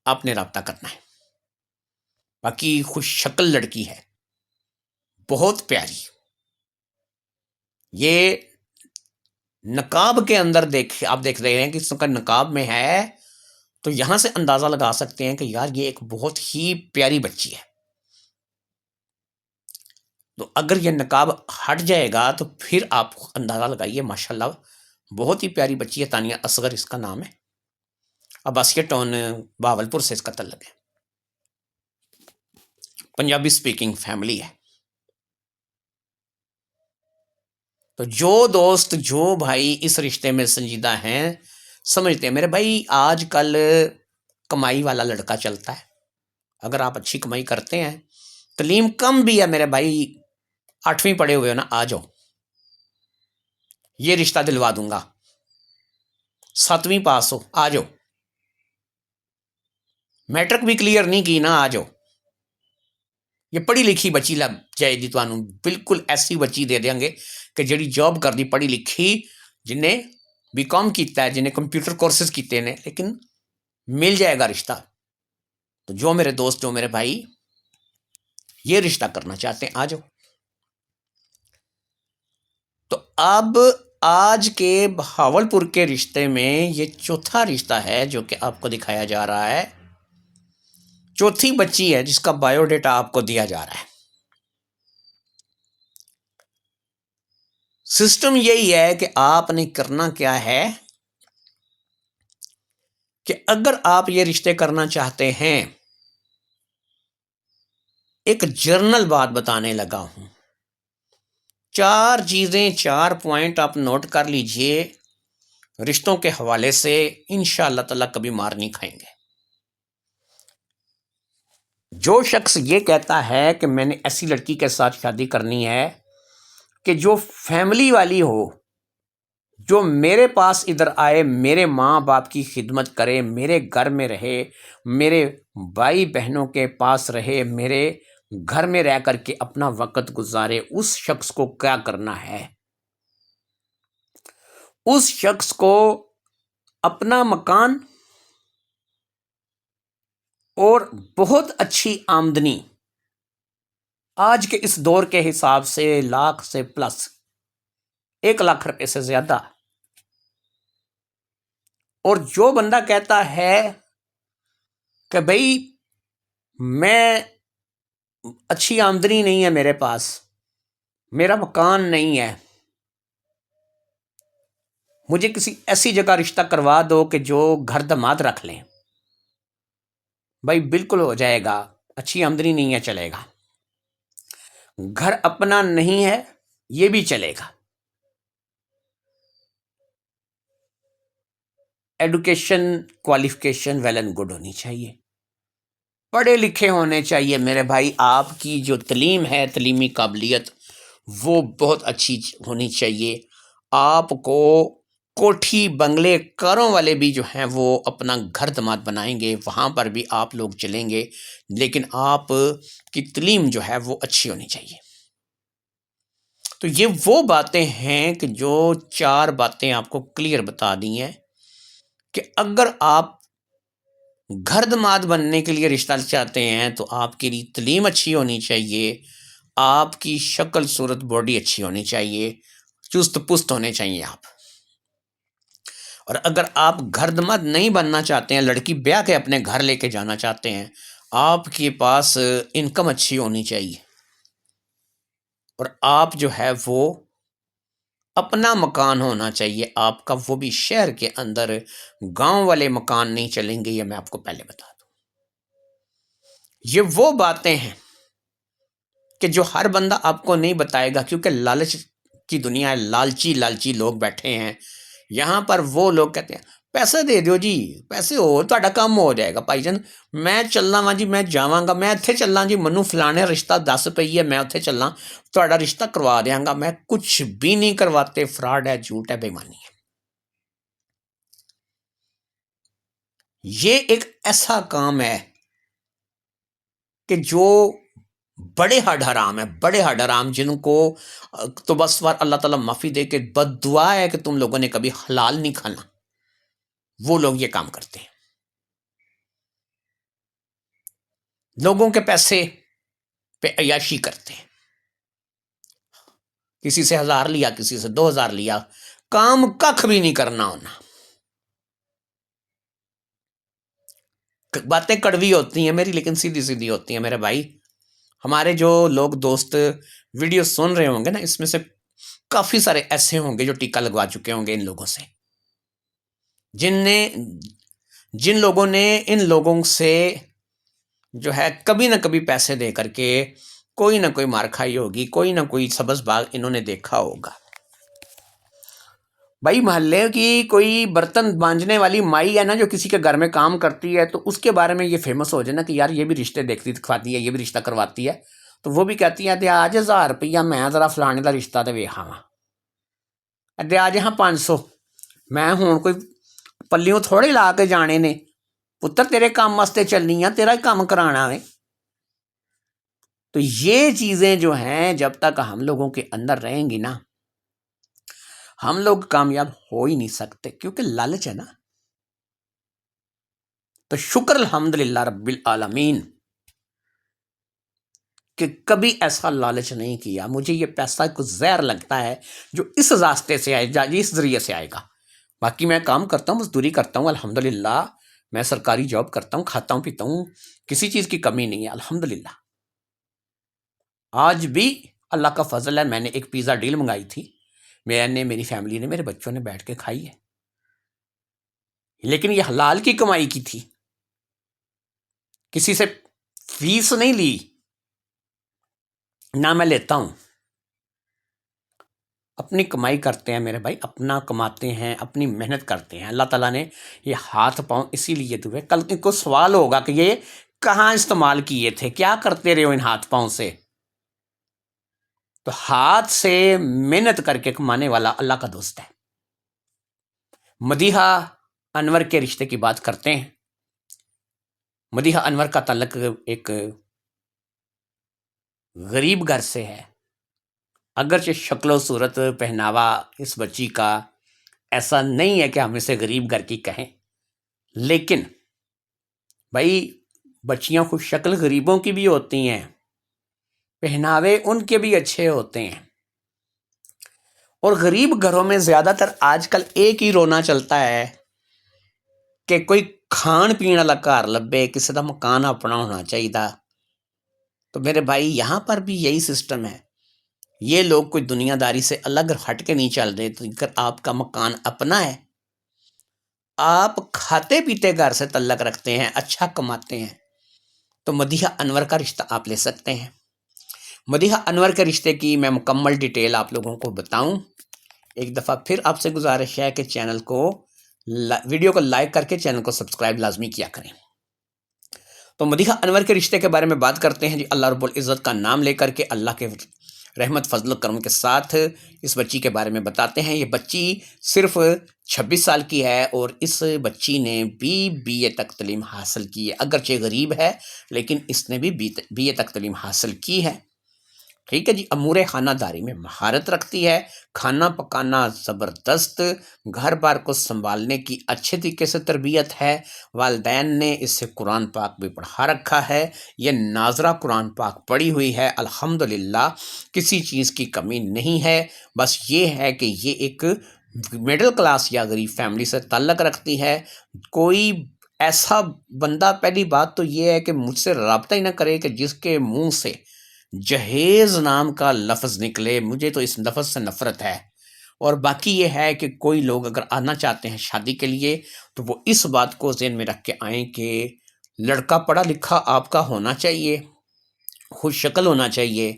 آپ نے رابطہ کرنا ہے. باقی خوش شکل لڑکی ہے، بہت پیاری، یہ نقاب کے اندر آپ دیکھ رہے ہیں کہ اس کا نقاب میں ہے، تو یہاں سے اندازہ لگا سکتے ہیں کہ یار یہ ایک بہت ہی پیاری بچی ہے. تو اگر یہ نقاب ہٹ جائے گا تو پھر آپ اندازہ لگائیے، ماشاءاللہ بہت ہی پیاری بچی ہے. تانیہ اصغر اس کا نام ہے، عباسیہ ٹاؤن بہاولپور سے اس کا تعلق ہے، پنجابی سپیکنگ فیملی ہے. تو جو دوست جو بھائی اس رشتے میں سنجیدہ ہیں، سمجھتے ہیں میرے بھائی آج کل کمائی والا لڑکا چلتا ہے. اگر آپ اچھی کمائی کرتے ہیں، تعلیم کم بھی ہے میرے بھائی، 8ویں پڑھے ہوئے ہو نا، آ جاؤ یہ رشتہ دلوا دوں گا، 7ویں پاس ہو آ جاؤ، میٹرک بھی کلیئر نہیں کی نا، آ جاؤ. یہ پڑھی لکھی بچی لب جائے گی، تو بالکل ایسی بچی دے دیں گے کہ جڑی جاب کر دی پڑھی لکھی، جنہیں بی کام کیتا ہے، جنہیں کمپیوٹر کورسز کیتے ہیں، لیکن مل جائے گا رشتہ. تو جو میرے دوست، جو میرے بھائی یہ رشتہ کرنا چاہتے ہیں، آ جاؤ. تو اب آج کے بہاولپور کے رشتے میں یہ چوتھا رشتہ ہے جو کہ آپ کو دکھایا جا رہا ہے، چوتھی بچی ہے جس کا بایو ڈیٹا آپ کو دیا جا رہا ہے. سسٹم یہی ہے کہ آپ نے کرنا کیا ہے کہ اگر آپ یہ رشتے کرنا چاہتے ہیں، ایک جرنل بات بتانے لگا ہوں، 4 چیزیں، 4 پوائنٹ آپ نوٹ کر لیجئے، رشتوں کے حوالے سے انشاءاللہ تعالی کبھی مار نہیں کھائیں گے. جو شخص یہ کہتا ہے کہ میں نے ایسی لڑکی کے ساتھ شادی کرنی ہے کہ جو فیملی والی ہو، جو میرے پاس ادھر آئے، میرے ماں باپ کی خدمت کرے، میرے گھر میں رہے، میرے بھائی بہنوں کے پاس رہے، میرے گھر میں رہ کر کے اپنا وقت گزارے، اس شخص کو کیا کرنا ہے؟ اس شخص کو اپنا مکان اور بہت اچھی آمدنی آج کے اس دور کے حساب سے لاکھ سے پلس 1 لاکھ روپے سے زیادہ. اور جو بندہ کہتا ہے کہ بھائی میں اچھی آمدنی نہیں ہے میرے پاس، میرا مکان نہیں ہے، مجھے کسی ایسی جگہ رشتہ کروا دو کہ جو گھر دماد رکھ لیں، بھائی بالکل ہو جائے گا. اچھی آمدنی نہیں ہے چلے گا، گھر اپنا نہیں ہے یہ بھی چلے گا. Education qualification well and good ہونی چاہیے، پڑھے لکھے ہونے چاہیے میرے بھائی. آپ کی جو تعلیم ہے، تعلیمی قابلیت، وہ بہت اچھی ہونی چاہیے. آپ کو کوٹھی بنگلے کاروں والے بھی جو ہیں وہ اپنا گھر دماد بنائیں گے، وہاں پر بھی آپ لوگ چلیں گے، لیکن آپ کی تعلیم جو ہے وہ اچھی ہونی چاہیے. تو یہ وہ باتیں ہیں کہ جو 4 باتیں آپ کو کلیئر بتا دی ہیں کہ اگر آپ گھر دماد بننے کے لیے رشتہ چاہتے ہیں تو آپ کی تعلیم اچھی ہونی چاہیے، آپ کی شکل صورت باڈی اچھی ہونی چاہیے، چست پست ہونے چاہیے آپ. اور اگر آپ گھر دماد نہیں بننا چاہتے ہیں، لڑکی بیاہ کے اپنے گھر لے کے جانا چاہتے ہیں، آپ کے پاس انکم اچھی ہونی چاہیے، اور آپ جو ہے وہ اپنا مکان ہونا چاہیے آپ کا، وہ بھی شہر کے اندر. گاؤں والے مکان نہیں چلیں گے، یہ میں آپ کو پہلے بتا دوں. یہ وہ باتیں ہیں کہ جو ہر بندہ آپ کو نہیں بتائے گا، کیونکہ لالچ کی دنیا ہے، لالچی لوگ بیٹھے ہیں یہاں پر. وہ لوگ کہتے ہیں پیسے دے دیو جی، پیسے ہو تہاڈا کام ہو جائے گا. بھائی جان میں چلنا وا جی، میں جاواں گا، میں اتنے چلنا جی، منو فلانے رشتہ دس پئی ہے، میں اتنے چلنا تہاڈا رشتہ کروا دیاں گا. میں کچھ بھی نہیں کرواتے، فراڈ ہے، جھوٹ ہے، بےمانی ہے. یہ ایک ایسا کام ہے کہ جو بڑے ہڈ حرام ہے، بڑے ہڈ حرام، جن کو تو بس اللہ تعالیٰ معافی دے کے بد دعا ہے کہ تم لوگوں نے کبھی حلال نہیں کھانا، وہ لوگ یہ کام کرتے ہیں. لوگوں کے پیسے پہ عیاشی کرتے ہیں، کسی سے 1000 لیا، کسی سے 2000 لیا، کام کخ بھی نہیں کرنا ہونا. باتیں کڑوی ہوتی ہیں میری، لیکن سیدھی سیدھی ہوتی ہیں میرے بھائی. ہمارے جو لوگ دوست ویڈیو سن رہے ہوں گے نا، اس میں سے کافی سارے ایسے ہوں گے جو ٹیکہ لگوا چکے ہوں گے ان لوگوں سے، جن لوگوں نے ان لوگوں سے جو ہے کبھی نہ کبھی پیسے دے کر کے کوئی نہ کوئی مار کھائی ہوگی، کوئی نہ کوئی سبز باغ انہوں نے دیکھا ہوگا. بھائی محلے کی کوئی برتن مانجنے والی مائی ہے نا جو کسی کے گھر میں کام کرتی ہے، تو اس کے بارے میں یہ فیمس ہو جائے نا کہ یار یہ بھی رشتے دیکھتی دکھاتی ہے، یہ بھی رشتہ کرواتی ہے، تو وہ بھی کہتی ہے دے آج 1000 روپیہ میں ذرا فلانے کا رشتہ تو ویکھاں، دے آج ہاں 500. میں ہوں کوئی پلیوں تھوڑے لا کے جانے نے، پتر تیرے کام واسطے چلنی ہے، تیرا کام کرانا ہے. تو یہ چیزیں جو ہیں جب تک ہم لوگوں کے اندر رہیں گی نا، ہم لوگ کامیاب ہو ہی نہیں سکتے، کیونکہ لالچ ہے نا. تو شکر الحمدللہ رب العالمین کہ کبھی ایسا لالچ نہیں کیا. مجھے یہ پیسہ کچھ زہر لگتا ہے جو اس راستے سے آئے گا، اس ذریعے سے آئے گا. باقی میں کام کرتا ہوں، مزدوری کرتا ہوں الحمدللہ، میں سرکاری جاب کرتا ہوں، کھاتا ہوں پیتا ہوں، کسی چیز کی کمی نہیں ہے الحمدللہ. آج بھی اللہ کا فضل ہے، میں نے ایک پیزا ڈیل منگائی تھی، میں نے، میری فیملی نے، میرے بچوں نے بیٹھ کے کھائی ہے، لیکن یہ حلال کی کمائی کی تھی، کسی سے فیس نہیں لی، نہ میں لیتا ہوں. اپنی کمائی کرتے ہیں میرے بھائی، اپنا کماتے ہیں، اپنی محنت کرتے ہیں. اللہ تعالیٰ نے یہ ہاتھ پاؤں اسی لیے دیے. کل ان کو سوال ہوگا کہ یہ کہاں استعمال کیے تھے، کیا کرتے رہے ہو ان ہاتھ پاؤں سے. تو ہاتھ سے محنت کر کے کمانے والا اللہ کا دوست ہے. مدیحہ انور کے رشتے کی بات کرتے ہیں. مدیحہ انور کا تعلق ایک غریب گھر سے ہے، اگرچہ شکل و صورت پہناوا اس بچی کا ایسا نہیں ہے کہ ہم اسے غریب گھر کی کہیں، لیکن بھائی بچیاں خوش شکل غریبوں کی بھی ہوتی ہیں، پہناوے ان کے بھی اچھے ہوتے ہیں، اور غریب گھروں میں زیادہ تر آج کل ایک ہی رونا چلتا ہے کہ کوئی کھان پین والا گھر لبے، کسی کا مکان اپنا ہونا چاہیے۔ تو میرے بھائی یہاں پر بھی یہی سسٹم ہے، یہ لوگ کوئی دنیا داری سے الگ ہٹ کے نہیں چل رہے۔ تو اگر آپ کا مکان اپنا ہے، آپ کھاتے پیتے گھر سے تعلق رکھتے ہیں، اچھا کماتے ہیں، تو مدیحہ انور کا رشتہ آپ لے سکتے ہیں۔ مدیحہ انور کے رشتے کی میں مکمل ڈیٹیل آپ لوگوں کو بتاؤں۔ ایک دفعہ پھر آپ سے گزارش ہے کہ چینل کو ویڈیو کو لائک کر کے چینل کو سبسکرائب لازمی کیا کریں۔ تو مدیحہ انور کے رشتے کے بارے میں بات کرتے ہیں جی۔ اللہ رب العزت کا نام لے کر کے، اللہ کے رحمت فضل و کرم کے ساتھ اس بچی کے بارے میں بتاتے ہیں۔ یہ بچی صرف 26 سال کی ہے اور اس بچی نے بی اے تک تعلیم حاصل کی ہے، اگرچہ غریب ہے لیکن اس نے بھی بی اے تک تعلیم حاصل کی ہے۔ ٹھیک ہے جی۔ امور خانہ داری میں مہارت رکھتی ہے، کھانا پکانا زبردست، گھر بار کو سنبھالنے کی اچھے طریقے سے تربیت ہے۔ والدین نے اس سے قرآن پاک بھی پڑھا رکھا ہے، یہ ناظرہ قرآن پاک پڑھی ہوئی ہے، الحمدللہ کسی چیز کی کمی نہیں ہے۔ بس یہ ہے کہ یہ ایک مڈل کلاس یا غریب فیملی سے تعلق رکھتی ہے۔ کوئی ایسا بندہ، پہلی بات تو یہ ہے کہ مجھ سے رابطہ ہی نہ کرے کہ جس کے منہ سے جہیز نام کا لفظ نکلے، مجھے تو اس لفظ سے نفرت ہے۔ اور باقی یہ ہے کہ کوئی لوگ اگر آنا چاہتے ہیں شادی کے لیے تو وہ اس بات کو ذہن میں رکھ کے آئیں کہ لڑکا پڑھا لکھا آپ کا ہونا چاہیے، خوش شکل ہونا چاہیے،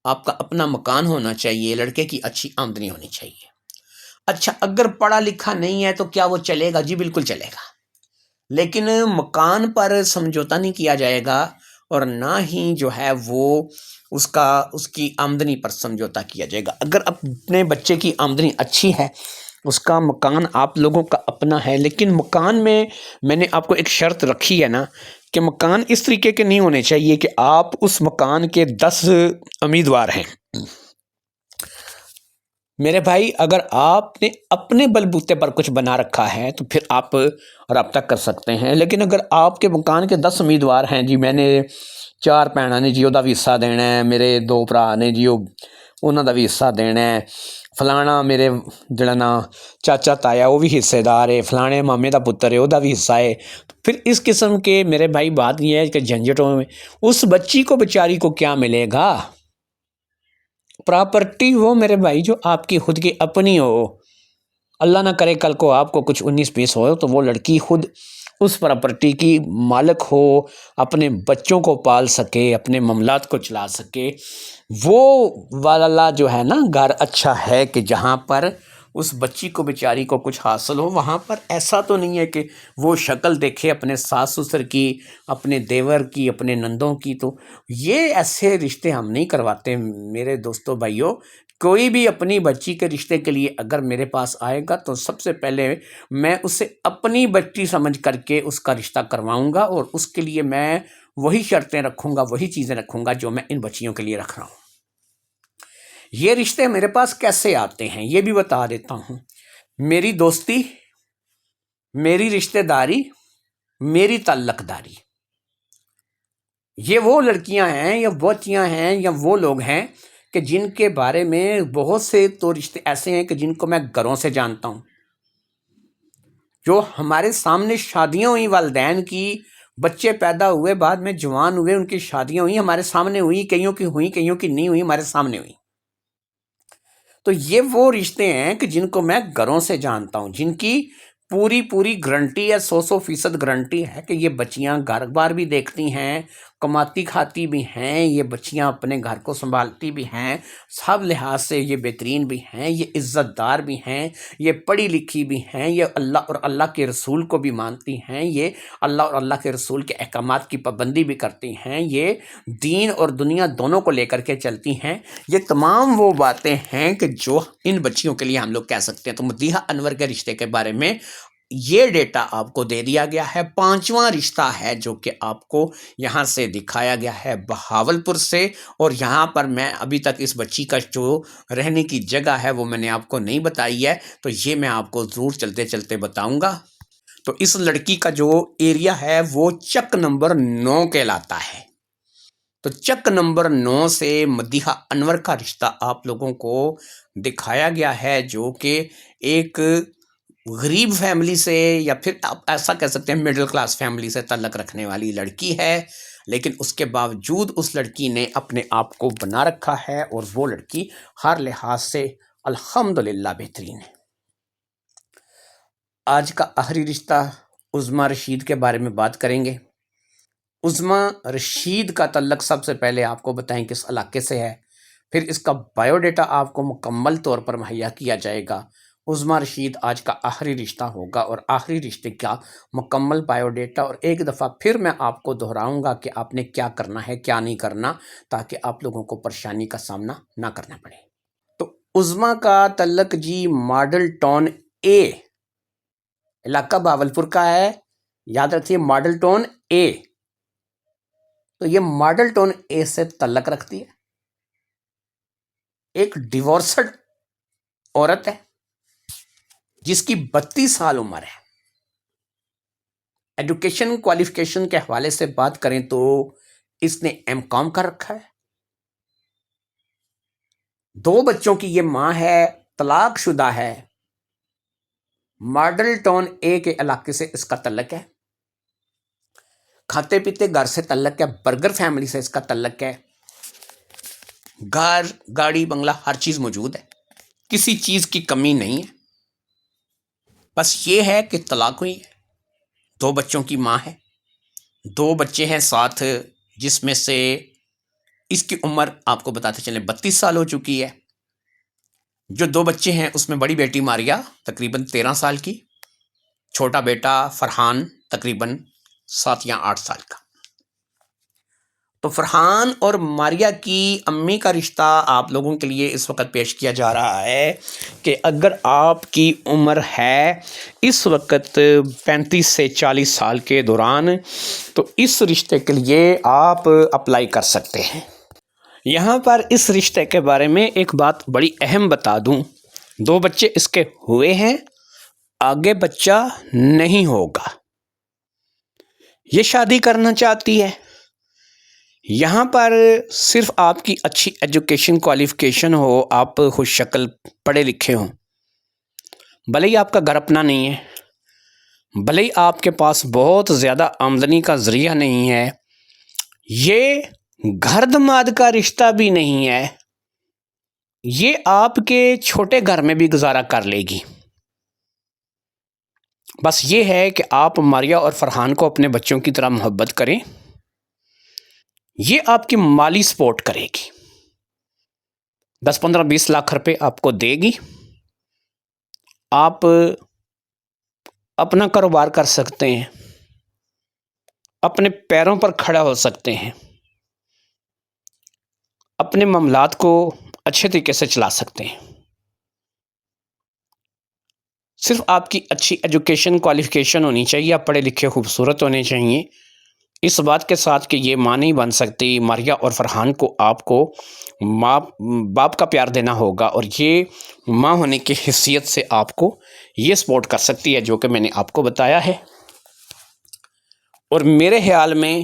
آپ کا اپنا مکان ہونا چاہیے، لڑکے کی اچھی آمدنی ہونی چاہیے۔ اچھا، اگر پڑھا لکھا نہیں ہے تو کیا وہ چلے گا؟ جی بالکل چلے گا، لیکن مکان پر سمجھوتا نہیں کیا جائے گا، اور نہ ہی جو ہے وہ اس کی آمدنی پر سمجھوتا کیا جائے گا۔ اگر اپنے بچے کی آمدنی اچھی ہے، اس کا مکان آپ لوگوں کا اپنا ہے، لیکن مکان میں نے آپ کو ایک شرط رکھی ہے نا کہ مکان اس طریقے کے نہیں ہونے چاہیے کہ آپ اس مکان کے 10 امیدوار ہیں۔ میرے بھائی اگر آپ نے اپنے بلبوتے پر کچھ بنا رکھا ہے تو پھر آپ رابطہ کر سکتے ہیں، لیکن اگر آپ کے مکان کے 10 امیدوار ہیں، جی میں نے 4 بھیناں نے جی ਉਹਦਾ ਵੀ حصہ دینا ہے، میرے 2 ਭਰਾ نے جی ਉਹਨਾਂ ਦਾ ਵੀ حصہ دینا ہے، فلانا میرے ਜਿਹੜਾ ਨਾ ਚਾਚਾ ਤਾਇਆ وہ بھی حصے دار ہے، فلانے مامے ਦਾ ਪੁੱਤਰ ہے ਉਹਦਾ بھی حصہ ہے، پھر اس قسم کے میرے بھائی بات یہ ہے کہ جھنجھٹوں میں اس بچی کو بیچاری کو کیا ملے گا؟ پراپرٹی ہو میرے بھائی جو آپ کی خود کی اپنی ہو، اللہ نہ کرے کل کو آپ کو کچھ 19-20 ہو تو وہ لڑکی خود اس پراپرٹی کی مالک ہو، اپنے بچوں کو پال سکے، اپنے معاملات کو چلا سکے۔ وہ والا جو ہے نا گھر اچھا ہے کہ جہاں پر اس بچی کو بیچاری کو کچھ حاصل ہو۔ وہاں پر ایسا تو نہیں ہے کہ وہ شکل دیکھے اپنے ساس سسر کی، اپنے دیور کی، اپنے نندوں کی۔ تو یہ ایسے رشتے ہم نہیں کرواتے میرے دوستوں بھائیوں۔ کوئی بھی اپنی بچی کے رشتے کے لیے اگر میرے پاس آئے گا تو سب سے پہلے میں اسے اپنی بچی سمجھ کر کے اس کا رشتہ کرواؤں گا، اور اس کے لیے میں وہی شرطیں رکھوں گا، وہی چیزیں رکھوں گا جو میں ان بچیوں کے لیے رکھ رہا ہوں۔ یہ رشتے میرے پاس کیسے آتے ہیں یہ بھی بتا دیتا ہوں۔ میری دوستی، میری رشتہ داری، میری تعلق داری، یہ وہ لڑکیاں ہیں یا بچیاں ہیں یا وہ لوگ ہیں کہ جن کے بارے میں بہت سے تو رشتے ایسے ہیں کہ جن کو میں گھروں سے جانتا ہوں، جو ہمارے سامنے شادیاں ہوئی والدین کی، بچے پیدا ہوئے، بعد میں جوان ہوئے، ان کی شادیاں ہوئی، ہمارے سامنے ہوئی، کئیوں کی ہوئی کئیوں کی نہیں ہوئی، ہمارے سامنے ہوئی۔ تو یہ وہ رشتے ہیں کہ جن کو میں گھروں سے جانتا ہوں، جن کی پوری گارنٹی ہے، 100% گارنٹی ہے کہ یہ بچیاں گھر بار بھی دیکھتی ہیں، کماتی کھاتی بھی ہیں، یہ بچیاں اپنے گھر کو سنبھالتی بھی ہیں، سب لحاظ سے یہ بہترین بھی ہیں، یہ عزت دار بھی ہیں، یہ پڑھی لکھی بھی ہیں، یہ اللہ اور اللہ کے رسول کو بھی مانتی ہیں، یہ اللہ اور اللہ کے رسول کے احکامات کی پابندی بھی کرتی ہیں، یہ دین اور دنیا دونوں کو لے کر کے چلتی ہیں۔ یہ تمام وہ باتیں ہیں کہ جو ان بچیوں کے لیے ہم لوگ کہہ سکتے ہیں۔ تو مدیحہ انور کے رشتے کے بارے میں یہ ڈیٹا آپ کو دے دیا گیا ہے۔ پانچواں رشتہ ہے جو کہ آپ کو یہاں سے دکھایا گیا ہے بہاولپور سے، اور یہاں پر میں ابھی تک اس بچی کا جو رہنے کی جگہ ہے وہ میں نے آپ کو نہیں بتائی ہے، تو یہ میں آپ کو ضرور چلتے چلتے بتاؤں گا۔ تو اس لڑکی کا جو ایریا ہے وہ چک نمبر 9 کہلاتا ہے۔ تو چک نمبر 9 سے مدیحہ انور کا رشتہ آپ لوگوں کو دکھایا گیا ہے، جو کہ ایک غریب فیملی سے، یا پھر آپ ایسا کہہ سکتے ہیں مڈل کلاس فیملی سے تعلق رکھنے والی لڑکی ہے، لیکن اس کے باوجود اس لڑکی نے اپنے آپ کو بنا رکھا ہے، اور وہ لڑکی ہر لحاظ سے الحمدللہ بہترین ہے۔ آج کا آخری رشتہ عظمیٰ رشید کے بارے میں بات کریں گے۔ عظمیٰ رشید کا تعلق سب سے پہلے آپ کو بتائیں کس علاقے سے ہے، پھر اس کا بائیو ڈیٹا آپ کو مکمل طور پر مہیا کیا جائے گا۔ عظمیٰ رشید آج کا آخری رشتہ ہوگا، اور آخری رشتے کا مکمل بائیو ڈیٹا، اور ایک دفعہ پھر میں آپ کو دہراؤں گا کہ آپ نے کیا کرنا ہے کیا نہیں کرنا، تاکہ آپ لوگوں کو پریشانی کا سامنا نہ کرنا پڑے۔ تو عظمیٰ کا تعلق جی ماڈل ٹاؤن اے، علاقہ بہاولپور کا ہے، یاد رکھیے ماڈل ٹاؤن اے۔ تو یہ ماڈل ٹاؤن اے سے تعلق رکھتی ہے، ایک ڈیورسڈ عورت ہے جس کی 32 سال عمر ہے۔ ایڈوکیشن کوالیفیکیشن کے حوالے سے بات کریں تو اس نے ایم.کام کر رکھا ہے، 2 بچوں کی یہ ماں ہے، طلاق شدہ ہے، ماڈل ٹاؤن اے کے علاقے سے اس کا تعلق ہے، کھاتے پیتے گھر سے تعلق ہے، برگر فیملی سے اس کا تعلق ہے، گھر گاڑی بنگلہ ہر چیز موجود ہے، کسی چیز کی کمی نہیں ہے، بس یہ ہے کہ طلاق ہوئی ہے، 2 بچوں کی ماں ہے، 2 بچے ہیں ساتھ، جس میں سے اس کی عمر آپ کو بتاتے چلیں 32 سال ہو چکی ہے۔ جو 2 بچے ہیں اس میں بڑی بیٹی ماریا تقریباً 13 سال کی، چھوٹا بیٹا فرحان تقریباً 7 یا 8 سال کا۔ تو فرحان اور ماریا کی امی کا رشتہ آپ لوگوں کے لیے اس وقت پیش کیا جا رہا ہے کہ اگر آپ کی عمر ہے اس وقت 35 سے 40 سال کے دوران، تو اس رشتے کے لیے آپ اپلائی کر سکتے ہیں۔ یہاں پر اس رشتے کے بارے میں ایک بات بڑی اہم بتا دوں، 2 بچے اس کے ہوئے ہیں، آگے بچہ نہیں ہوگا، یہ شادی کرنا چاہتی ہے۔ یہاں پر صرف آپ کی اچھی ایجوکیشن کوالیفیکیشن ہو، آپ خوش شکل پڑھے لکھے ہوں، بھلے ہی آپ کا گھر اپنا نہیں ہے، بھلے ہی آپ کے پاس بہت زیادہ آمدنی کا ذریعہ نہیں ہے، یہ گھر دماد کا رشتہ بھی نہیں ہے، یہ آپ کے چھوٹے گھر میں بھی گزارا کر لے گی۔ بس یہ ہے کہ آپ ماریا اور فرحان کو اپنے بچوں کی طرح محبت کریں، یہ آپ کی مالی سپورٹ کرے گی، 10 15 20 لاکھ روپے آپ کو دے گی، آپ اپنا کاروبار کر سکتے ہیں، اپنے پیروں پر کھڑا ہو سکتے ہیں، اپنے معاملات کو اچھے طریقے سے چلا سکتے ہیں۔ صرف آپ کی اچھی ایجوکیشن کوالیفیکیشن ہونی چاہیے، آپ پڑھے لکھے خوبصورت ہونے چاہیے، اس بات کے ساتھ کہ یہ ماں نہیں بن سکتی، ماریا اور فرحان کو آپ کو ماں باپ کا پیار دینا ہوگا، اور یہ ماں ہونے کی حیثیت سے آپ کو یہ سپورٹ کر سکتی ہے جو کہ میں نے آپ کو بتایا ہے۔ اور میرے خیال میں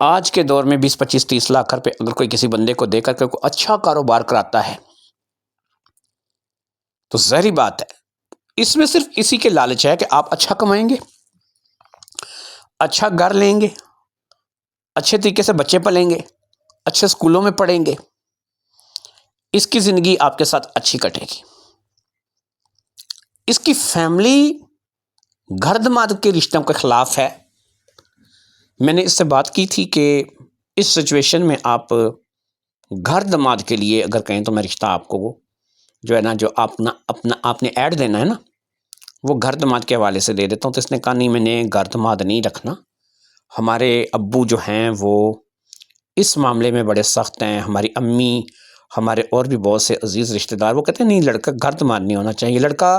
آج کے دور میں 20 25 30 لاکھ روپے اگر کوئی کسی بندے کو دے کر کے کوئی اچھا کاروبار کراتا ہے تو ظاہری بات ہے اس میں صرف اسی کے لالچ ہے کہ آپ اچھا کمائیں گے، اچھا گھر لیں گے، اچھے طریقے سے بچے پلیں گے، اچھے اسکولوں میں پڑھیں گے، اس کی زندگی آپ کے ساتھ اچھی کٹے گی۔ اس کی فیملی گھر دماد کے رشتوں کے خلاف ہے۔ میں نے اس سے بات کی تھی کہ اس سچویشن میں آپ گھر دماد کے لیے اگر کہیں تو میں رشتہ آپ کو جو ہے نا، جو آپ نے ایڈ دینا ہے نا، وہ گھر دماد کے حوالے سے دے دیتا ہوں۔ تو اس نے کہا نہیں، میں نے گھر دماد نہیں رکھنا، ہمارے ابو جو ہیں وہ اس معاملے میں بڑے سخت ہیں، ہماری امی، ہمارے اور بھی بہت سے عزیز رشتہ دار، وہ کہتے ہیں نہیں، لڑکا گھر دماد نہیں ہونا چاہیے، لڑکا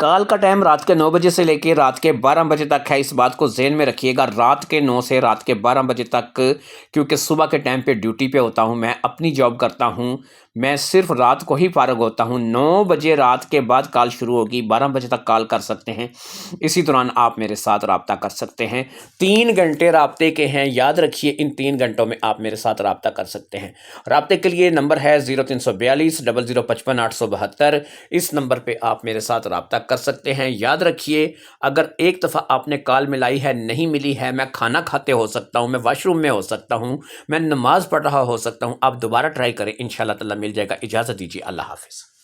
کال کا ٹائم رات کے 9 بجے سے لے کے رات کے 12 بجے تک ہے، اس بات کو ذہن میں رکھیے گا، رات کے 9 سے رات کے 12 بجے تک، کیونکہ صبح کے ٹائم پہ ڈیوٹی پہ ہوتا ہوں، میں اپنی جاب کرتا ہوں، میں صرف رات کو ہی فارغ ہوتا ہوں۔ 9 بجے رات کے بعد کال شروع ہوگی، 12 بجے تک کال کر سکتے ہیں، اسی دوران آپ میرے ساتھ رابطہ کر سکتے ہیں۔ 3 گھنٹے رابطے کے ہیں، یاد رکھیے ان 3 گھنٹوں میں آپ میرے ساتھ رابطہ کر سکتے ہیں۔ رابطے کے لیے نمبر ہے 0342 0055 872، اس نمبر پہ آپ میرے ساتھ رابطہ کر سکتے ہیں۔ یاد رکھیے اگر ایک دفعہ آپ نے کال ملائی ہے، نہیں ملی ہے، میں کھانا کھاتے ہو سکتا ہوں، میں واش روم میں ہو سکتا ہوں، میں نماز پڑھ رہا ہو سکتا ہوں، آپ دوبارہ ٹرائی کریں، انشاءاللہ تعالی مل جائے گا۔ اجازت دیجیے، اللہ حافظ۔